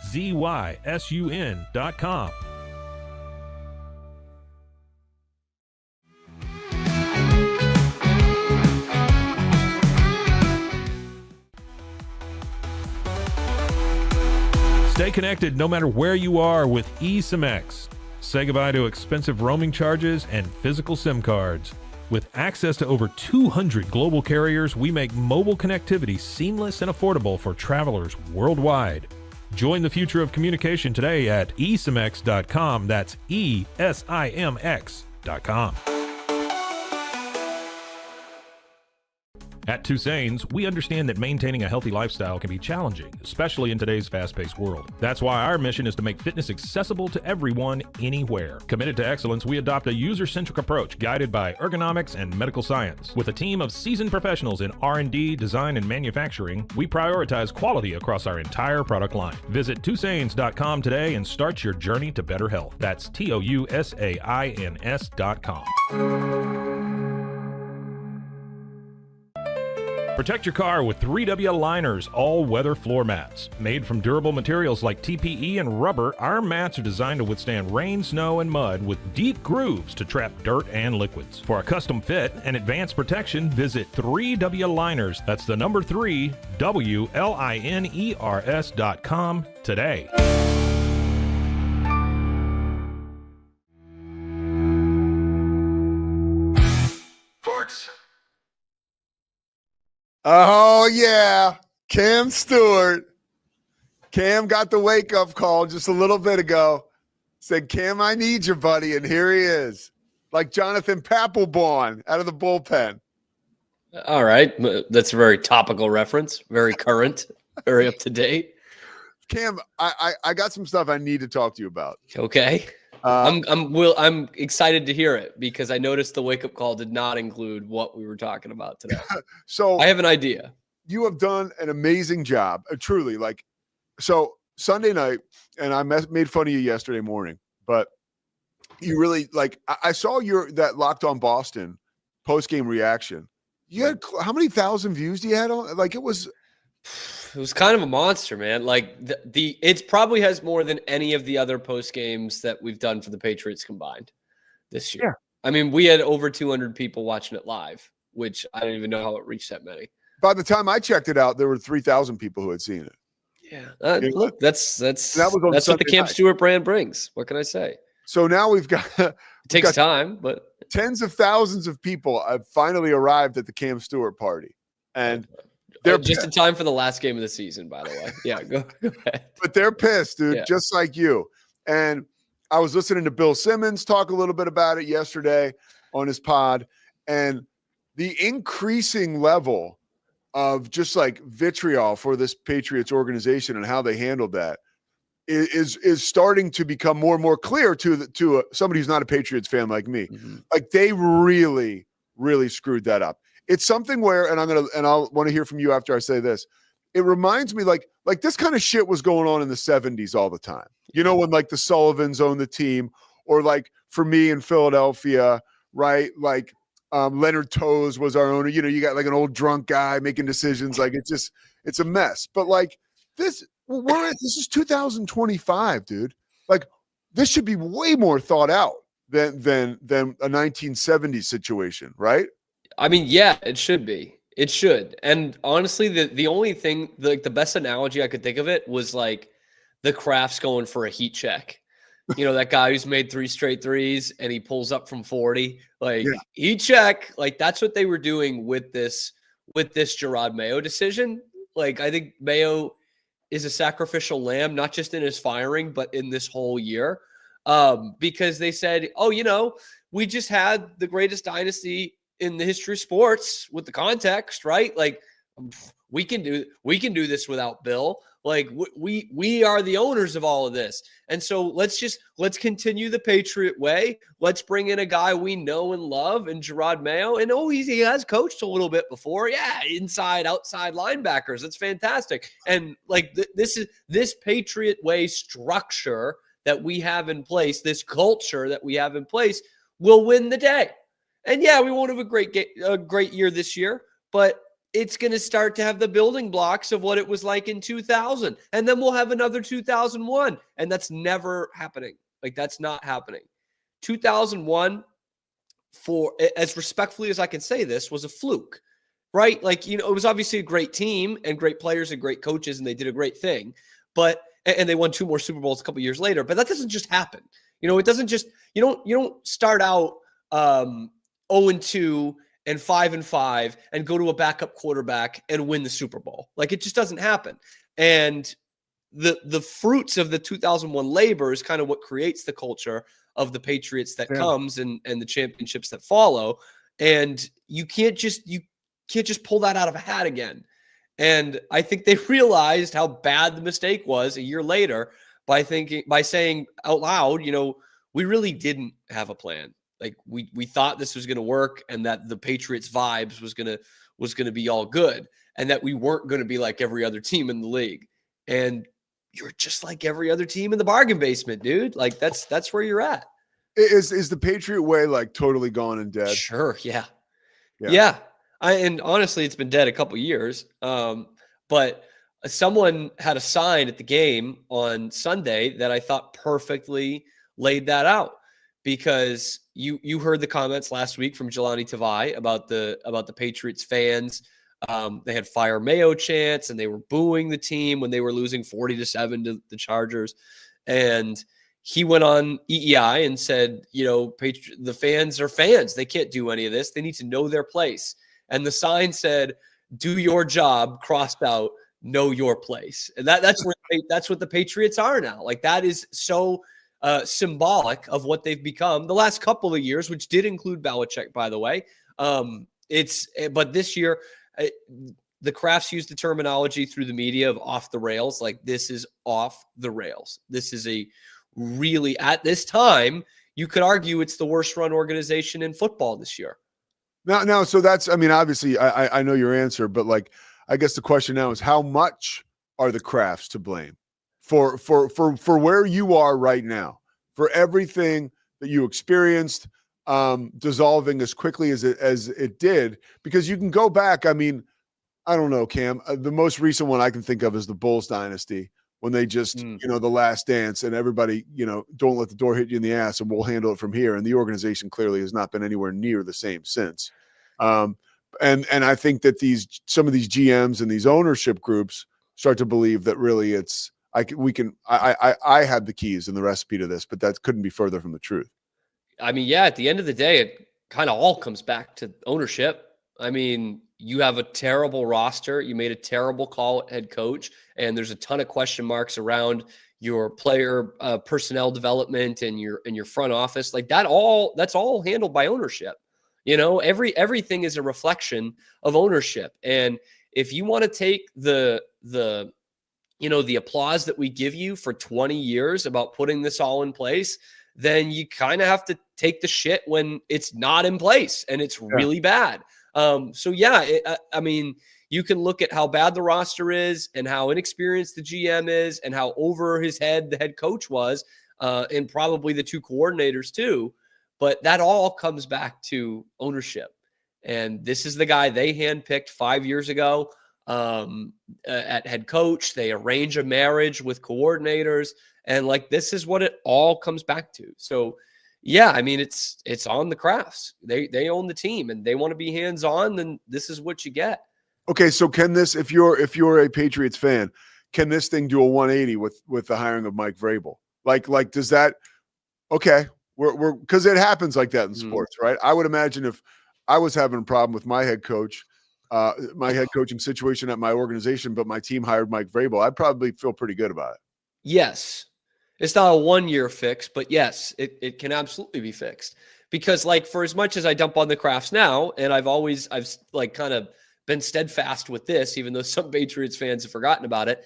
Stay connected no matter where you are with eSIMX. Say goodbye to expensive roaming charges and physical SIM cards. With access to over 200 global carriers, we make mobile connectivity seamless and affordable for travelers worldwide. Join the future of communication today at esimx.com. That's ESIMX.com. At Tusain's, we understand that maintaining a healthy lifestyle can be challenging, especially in today's fast-paced world. That's why our mission is to make fitness accessible to everyone, anywhere. Committed to excellence, we adopt a user-centric approach guided by ergonomics and medical science. With a team of seasoned professionals in R&D, design, and manufacturing, we prioritize quality across our entire product line. Visit Tusains.com today and start your journey to better health. That's TOUSAINS.com. Protect your car with 3W Liners all-weather floor mats. Made from durable materials like TPE and rubber, our mats are designed to withstand rain, snow, and mud with deep grooves to trap dirt and liquids. For a custom fit and advanced protection, visit 3W Liners. That's the number 3, WLINERS.com today.
Sports.
Oh, yeah. Cam Stewart. Cam got the wake-up call just a little bit ago. Said, Cam, I need you, buddy. And here he is. Like Jonathan Papelbon out of the bullpen.
All right. That's a very topical reference. Very current. Very up to date.
Cam, I got some stuff I need to talk to you about.
Okay. I'm excited to hear it because I noticed the wake-up call did not include what we were talking about today.
So
I have an idea.
You have done an amazing job, truly. Like, so Sunday night, and I made fun of you yesterday morning, but you really I saw that Locked On Boston post-game reaction. You had how many thousand views do you had on? Like, it was
kind of a monster, man. Like it probably has more than any of the other post games that we've done for the Patriots combined this year. Yeah. I mean, we had over 200 people watching it live, which I don't even know how it reached that many.
By the time I checked it out, there were 3,000 people who had seen it.
Yeah. Look, that's what the Cam Stewart brand brings. What can I say?
So now we've got
it takes time, but
tens of thousands of people have finally arrived at the Cam Stewart party. And
they're just in time for the last game of the season, by the way. Yeah, go ahead.
But they're pissed, dude, just like you. And I was listening to Bill Simmons talk a little bit about it yesterday on his pod. And the increasing level of just like vitriol for this Patriots organization and how they handled that is starting to become more and more clear to somebody who's not a Patriots fan like me. Mm-hmm. Like, they really, really screwed that up. It's something where, and I'll want to hear from you after I say this. It reminds me like this kind of shit was going on in the 70s all the time. You know, when like the Sullivans owned the team, or like for me in Philadelphia, right? Like Leonard Toews was our owner. You know, you got like an old drunk guy making decisions. Like, it's a mess. But like this is 2025, dude. Like, this should be way more thought out than a 1970s situation, right?
I mean, yeah, it should be. It should. And honestly, the only thing, like the best analogy I could think of it was like the Crafts going for a heat check. You know, that guy who's made 3 straight threes and he pulls up from 40. Like, heat check. Like, that's what they were doing with this Gerard Mayo decision. Like, I think Mayo is a sacrificial lamb, not just in his firing, but in this whole year. Because they said, oh, you know, we just had the greatest dynasty in the history of sports with the context, right? Like, we can do this without Bill. Like, we are the owners of all of this. And so let's continue the Patriot way. Let's bring in a guy we know and love, and Gerard Mayo. And he has coached a little bit before. Yeah. Inside, outside linebackers. That's fantastic. And like this Patriot way structure that we have in place, this culture that we have in place, will win the day. And yeah, we won't have a great year this year, but it's going to start to have the building blocks of what it was like in 2000. And then we'll have another 2001. And that's never happening. Like, that's not happening. 2001, for as respectfully as I can say this, was a fluke, right? Like, you know, it was obviously a great team and great players and great coaches, and they did a great thing. And they won 2 more Super Bowls a couple years later. But that doesn't just happen. You know, it doesn't just, you don't start out 0-2 and 5-5 and go to a backup quarterback and win the Super Bowl. Like, it just doesn't happen. And the fruits of the 2001 labor is kind of what creates the culture of the Patriots that comes and the championships that follow. And you can't just pull that out of a hat again. And I think they realized how bad the mistake was a year later by saying out loud, we really didn't have a plan. Like, we thought this was going to work, and that the Patriots vibes was going to be all good, and that we weren't going to be like every other team in the league. And you're just like every other team in the bargain basement, dude. Like, that's where you're at.
Is the Patriot way like totally gone and dead?
Sure. Yeah. And honestly, it's been dead a couple years. But someone had a sign at the game on Sunday that I thought perfectly laid that out, because you heard the comments last week from Jelani Tavai about the Patriots fans. They had Fire Mayo chants, and they were booing the team when they were losing 40-7 to the Chargers. And he went on EEI and said, the fans are fans. They can't do any of this. They need to know their place. And the sign said, "Do your job," crossed out, "Know your place." And that's what the Patriots are now. Like, that is so symbolic of what they've become the last couple of years, which did include Belichick, by the way. But this year, the Crafts used the terminology through the media of off the rails. Like, this is off the rails. This is really, at this time, you could argue it's the worst run organization in football this year.
Now, so that's, obviously I know your answer, but like, I guess the question now is, how much are the Crafts to blame for where you are right now, for everything that you experienced, dissolving as quickly as it did? Because you can go back. I don't know, Cam. The most recent one I can think of is the Bulls dynasty, when they just, the last dance, and everybody, don't let the door hit you in the ass, and we'll handle it from here. And the organization clearly has not been anywhere near the same since. And I think that some of these GMs and these ownership groups start to believe that really I had the keys and the recipe to this, but that couldn't be further from the truth.
At the end of the day, it kind of all comes back to ownership. You have a terrible roster. You made a terrible call at head coach, and there's a ton of question marks around your player personnel development and your front office. Like, that's all handled by ownership. Everything is a reflection of ownership. And if you want to take the applause that we give you for 20 years about putting this all in place, then you kind of have to take the shit when it's not in place and it's really bad. You can look at how bad the roster is and how inexperienced the GM is and how over his head the head coach was, and probably the two coordinators too. But that all comes back to ownership. And this is the guy they handpicked 5 years ago at head coach. They arrange a marriage with coordinators. And this is what it all comes back to. So it's on the Crafts. They own the team, and they want to be hands-on, then this is what you get.
Okay, so can this, if you're a Patriots fan, can this thing do a 180 with the hiring of Mike Vrabel? Like does that? Okay, we're because it happens like that in sports, right? I would imagine if I was having a problem with my head coach, my head coaching situation at my organization, but my team hired Mike Vrabel, I'd probably feel pretty good about it. Yes.
It's not a 1-year fix, but yes, it can absolutely be fixed. Because for as much as I dump on the Crafts now, and I've kind of been steadfast with this, even though some Patriots fans have forgotten about it,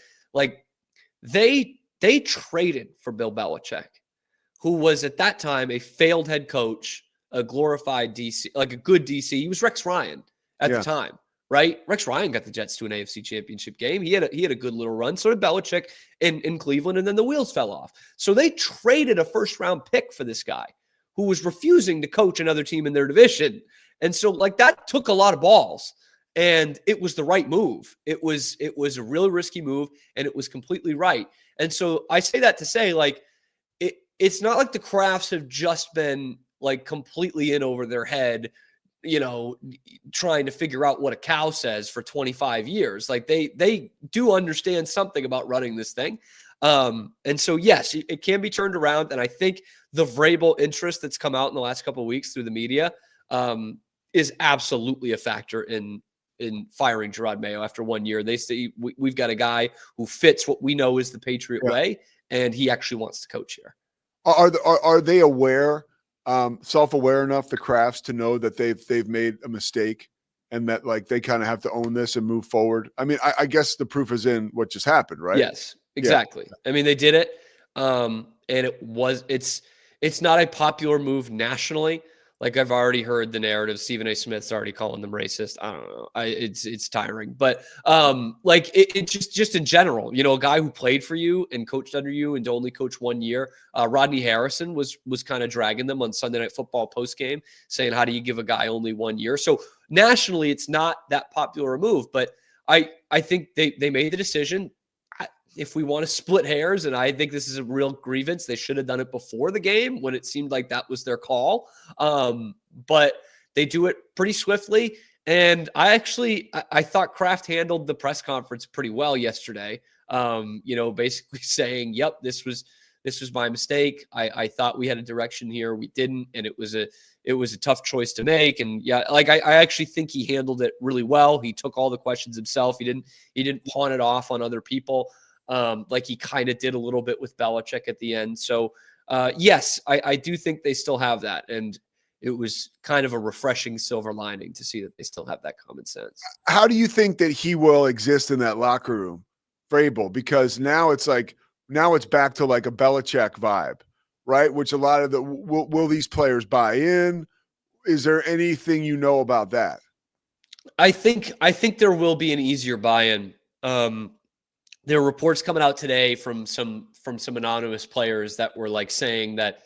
they traded for Bill Belichick, who was at that time a failed head coach, a glorified DC, like a good DC. He was Rex Ryan at the time. Right? Rex Ryan got the Jets to an AFC championship game. He had a good little run. So did Belichick in Cleveland, and then the wheels fell off. So they traded a first-round pick for this guy who was refusing to coach another team in their division. And so that took a lot of balls, and it was the right move. It was a really risky move, and it was completely right. And so I say that to say, it's not like the Crafts have just been completely in over their head, trying to figure out what a cow says for 25 years. They do understand something about running this thing. And so, yes, it can be turned around. And I think the Vrabel interest that's come out in the last couple of weeks through the media is absolutely a factor in firing Gerard Mayo after 1 year. They say we've got a guy who fits what we know is the Patriot way, and he actually wants to coach here.
Are they aware, self-aware enough, the Crafts, to know that they've made a mistake and that like they kind of have to own this and move forward? I mean, I guess the proof is in what just happened, right?
Yes, exactly. Yeah. I mean, they did it, and it's not a popular move nationally. Like I've already heard the narrative. Stephen A. Smith's already calling them racist. I don't know. It's tiring, but like it just in general, you know, a guy who played for you and coached under you and only coached 1 year. Rodney Harrison was kind of dragging them on Sunday Night Football postgame, saying, "How do you give a guy only 1 year?" So nationally, it's not that popular a move, but I think they made the decision. If we want to split hairs, and I think this is a real grievance, they should have done it before the game when it seemed like that was their call. But they do it pretty swiftly. And I thought Kraft handled the press conference pretty well yesterday. You know, basically saying, "Yep, this was my mistake. I thought we had a direction here. We didn't. And it was a tough choice to make." And yeah, like I actually think he handled it really well. He took all the questions himself. He didn't pawn it off on other people. Like he kind of did a little bit with Belichick at the end. So yes, I do think they still have that. And it was kind of a refreshing silver lining to see that they still have that common sense.
How do you think that he will exist in that locker room, Vrabel? Because now it's back to like a Belichick vibe, right? Which a lot of will these players buy in? Is there anything you know about that?
I think there will be an easier buy-in. There are reports coming out today from some anonymous players that were like saying that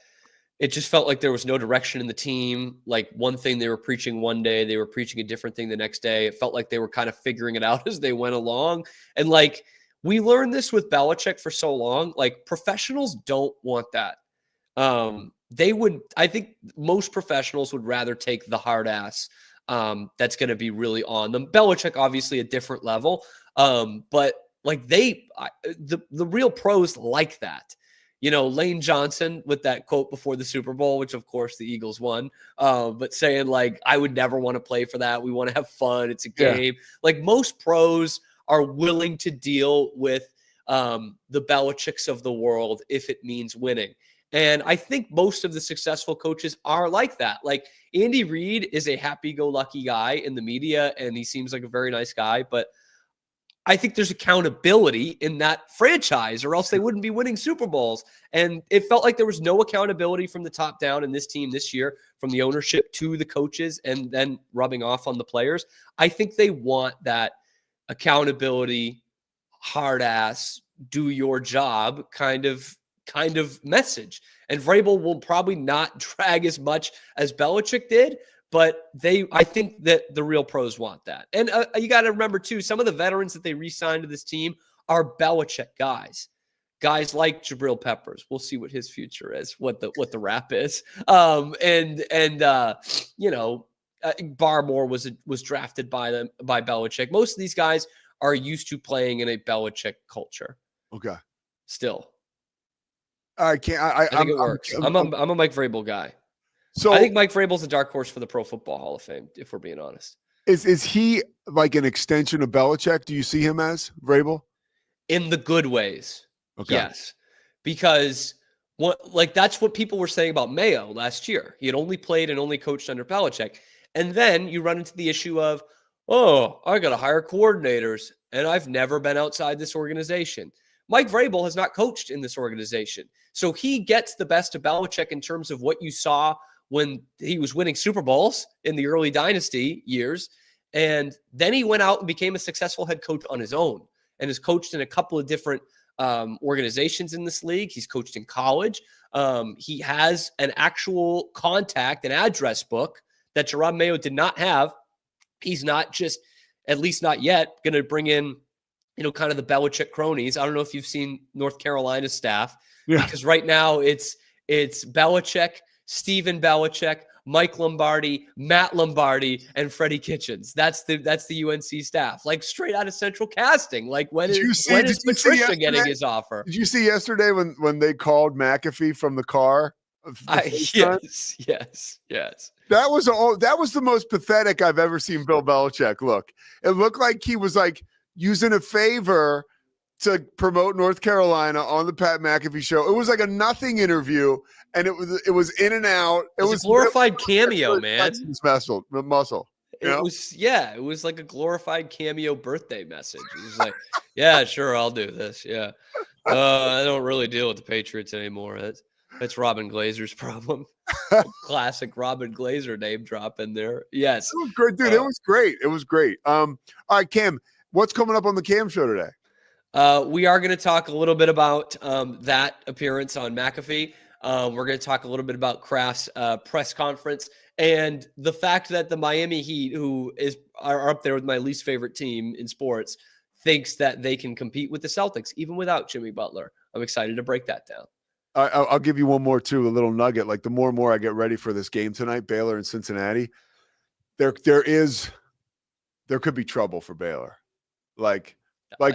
it just felt like there was no direction in the team. Like one thing they were preaching one day, they were preaching a different thing the next day. It felt like they were kind of figuring it out as they went along. And like we learned this with Belichick for so long, like professionals don't want that. I think most professionals would rather take the hard ass that's going to be really on them. Belichick, obviously a different level. But like the real pros like that, you know, Lane Johnson with that quote before the Super Bowl, which of course the Eagles won, but saying like, "I would never want to play for that. We want to have fun. It's a game." Yeah. Like most pros are willing to deal with the Belichicks of the world if it means winning. And I think most of the successful coaches are like that. Like Andy Reid is a happy-go-lucky guy in the media, and he seems like a very nice guy, but I think there's accountability in that franchise or else they wouldn't be winning Super Bowls. And it felt like there was no accountability from the top down in this team this year, from the ownership to the coaches and then rubbing off on the players. I think they want that accountability, hard ass, do your job kind of message. And Vrabel will probably not drag as much as Belichick did, but I think that the real pros want that. And you got to remember, too, some of the veterans that they re-signed to this team are Belichick guys. Guys like Jabril Peppers. We'll see what his future is, what the rap is. You know, Barmore was drafted by Belichick. Most of these guys are used to playing in a Belichick culture.
Okay.
Still.
I think
it works. I'm a Mike Vrabel guy.
So
I think Mike Vrabel's a dark horse for the Pro Football Hall of Fame, if we're being honest.
Is he like an extension of Belichick? Do you see him as Vrabel?
In the good ways.
Okay.
Yes. Because that's what people were saying about Mayo last year. He had only played and only coached under Belichick. And then you run into the issue of, "Oh, I got to hire coordinators, and I've never been outside this organization." Mike Vrabel has not coached in this organization. So he gets the best of Belichick in terms of what you saw when he was winning Super Bowls in the early dynasty years. And then he went out and became a successful head coach on his own and has coached in a couple of different organizations in this league. He's coached in college. He has an actual contact and address book that Gerard Mayo did not have. He's not just, at least not yet, going to bring in, you know, kind of the Belichick cronies. I don't know if you've seen North Carolina's staff, because right now it's Belichick, Stephen Belichick, Mike Lombardi, Matt Lombardi, and Freddie Kitchens. That's the UNC staff, like straight out of central casting. Like when is Patricia getting his offer?
Did you see yesterday when they called McAfee from the car
Yes.
That was the most pathetic I've ever seen Bill Belichick look. It looked like he was like using a favor to promote North Carolina on the Pat McAfee show. It was like a nothing interview, and it was in and out.
It was a glorified cameo, man.
Muscle.
It was like a glorified cameo birthday message. It was like, yeah, sure, I'll do this. Yeah. I don't really deal with the Patriots anymore. That's Robin Glazer's problem. Classic Robin Glazer name drop in there. Yes.
It was great, dude. It was great. It was great. All right, Cam, what's coming up on the Cam show today?
We are going to talk a little bit about that appearance on McAfee. We're going to talk a little bit about Kraft's press conference and the fact that the Miami Heat, who are up there with my least favorite team in sports, thinks that they can compete with the Celtics even without Jimmy Butler. I'm excited to break that down.
I'll give you one more too, a little nugget. Like the more and more I get ready for this game tonight, Baylor and Cincinnati, there could be trouble for Baylor. Like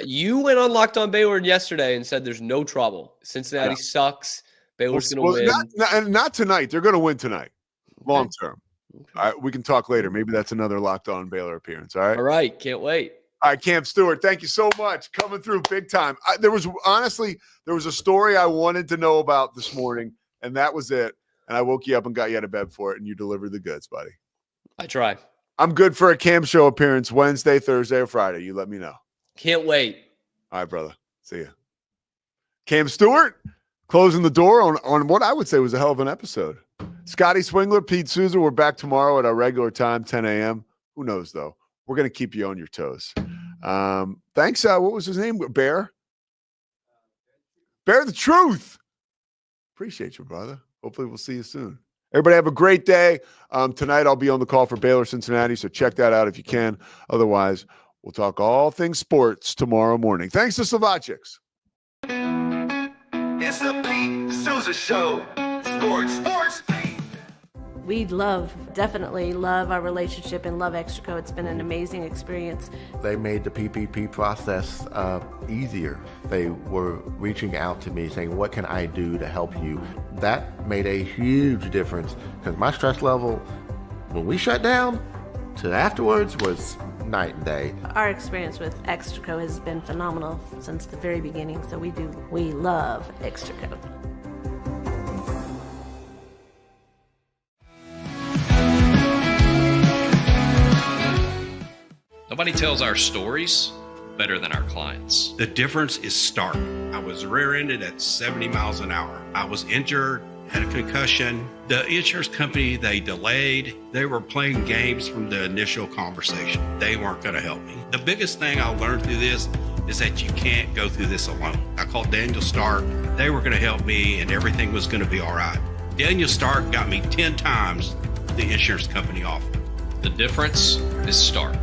you went on Locked On Baylor yesterday and said there's no trouble. Cincinnati sucks. Baylor's going to
win. Not tonight. They're going to win tonight. Long term. Okay. All right, we can talk later. Maybe that's another Locked On Baylor appearance. All right.
All right. Can't wait.
All right, Cam Stewart, thank you so much. Coming through big time. There was a story I wanted to know about this morning, and that was it. And I woke you up and got you out of bed for it, and you delivered the goods, buddy.
I try.
I'm good for a Cam show appearance Wednesday, Thursday, or Friday. You let me know.
Can't wait.
All right, brother. See ya. Cam Stewart closing the door on what I would say was a hell of an episode. Scotty Swingler, Pete Sousa, we're back tomorrow at our regular time, 10 a.m. Who knows, though? We're going to keep you on your toes. Thanks. What was his name? Bear the Truth. Appreciate you, brother. Hopefully we'll see you soon. Everybody have a great day. Tonight I'll be on the call for Baylor Cincinnati, so check that out if you can. Otherwise, we'll talk all things sports tomorrow morning. Thanks to Slovakics.
It's the Pete Sousa Show. Sports.
We definitely love our relationship and love Extraco. It's been an amazing experience.
They made the PPP process easier. They were reaching out to me saying, what can I do to help you? That made a huge difference because my stress level, when we shut down, to afterwards was night and day.
Our experience with Extraco has been phenomenal since the very beginning, so we love Extraco.
Nobody tells our stories better than our clients.
The difference is stark. I was rear-ended at 70 miles an hour. I was injured, had a concussion. The insurance company, they delayed. They were playing games from the initial conversation. They weren't going to help me. The biggest thing I learned through this is that you can't go through this alone. I called Daniel Stark. They were going to help me and everything was going to be all right. Daniel Stark got me 10 times the insurance company offered.
The difference is stark.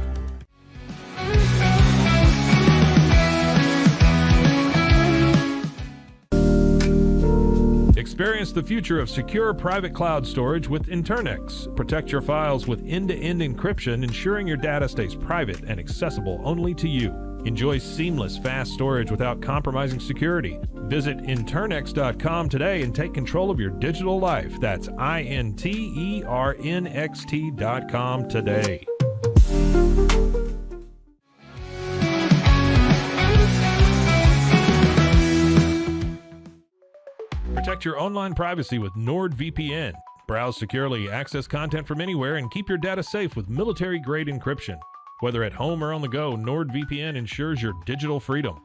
Experience the future of secure private cloud storage with Internex. Protect your files with end-to-end encryption, ensuring your data stays private and accessible only to you. Enjoy seamless, fast storage without compromising security. Visit Internex.com today and take control of your digital life. That's INTERNXT.com today. Protect your online privacy with NordVPN. Browse securely, access content from anywhere, and keep your data safe with military-grade encryption. Whether at home or on the go, NordVPN ensures your digital freedom.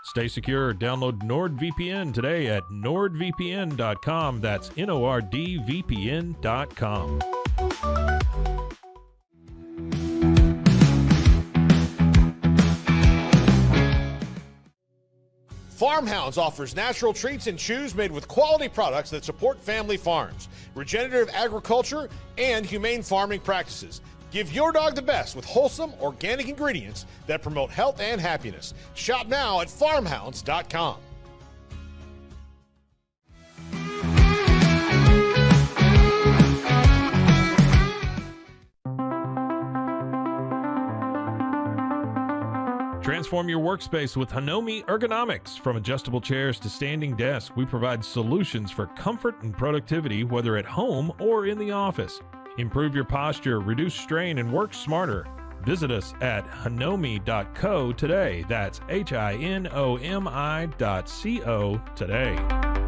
Stay secure. Download NordVPN today at nordvpn.com. That's NORDVPN.com.
Farmhounds offers natural treats and chews made with quality products that support family farms, regenerative agriculture, and humane farming practices. Give your dog the best with wholesome, organic ingredients that promote health and happiness. Shop now at farmhounds.com.
Transfer Transform your workspace with Hanomi Ergonomics. From adjustable chairs to standing desks, we provide solutions for comfort and productivity, whether at home or in the office. Improve your posture, reduce strain, and work smarter. Visit us at hanomi.co today. That's HINOMI.co today.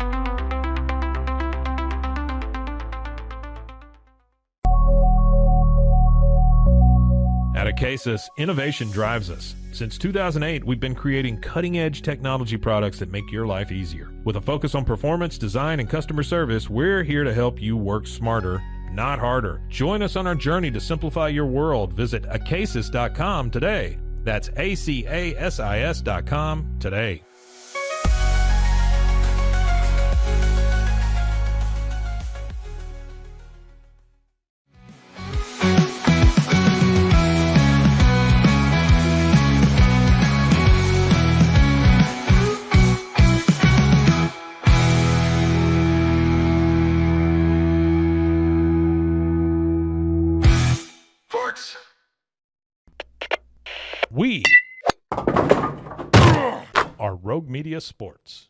At Acasis, innovation drives us. Since 2008, we've been creating cutting-edge technology products that make your life easier. With a focus on performance, design, and customer service, we're here to help you work smarter, not harder. Join us on our journey to simplify your world. Visit acasis.com today. That's ACASIS.com today.
Sports.
We are Rogue Media Sports.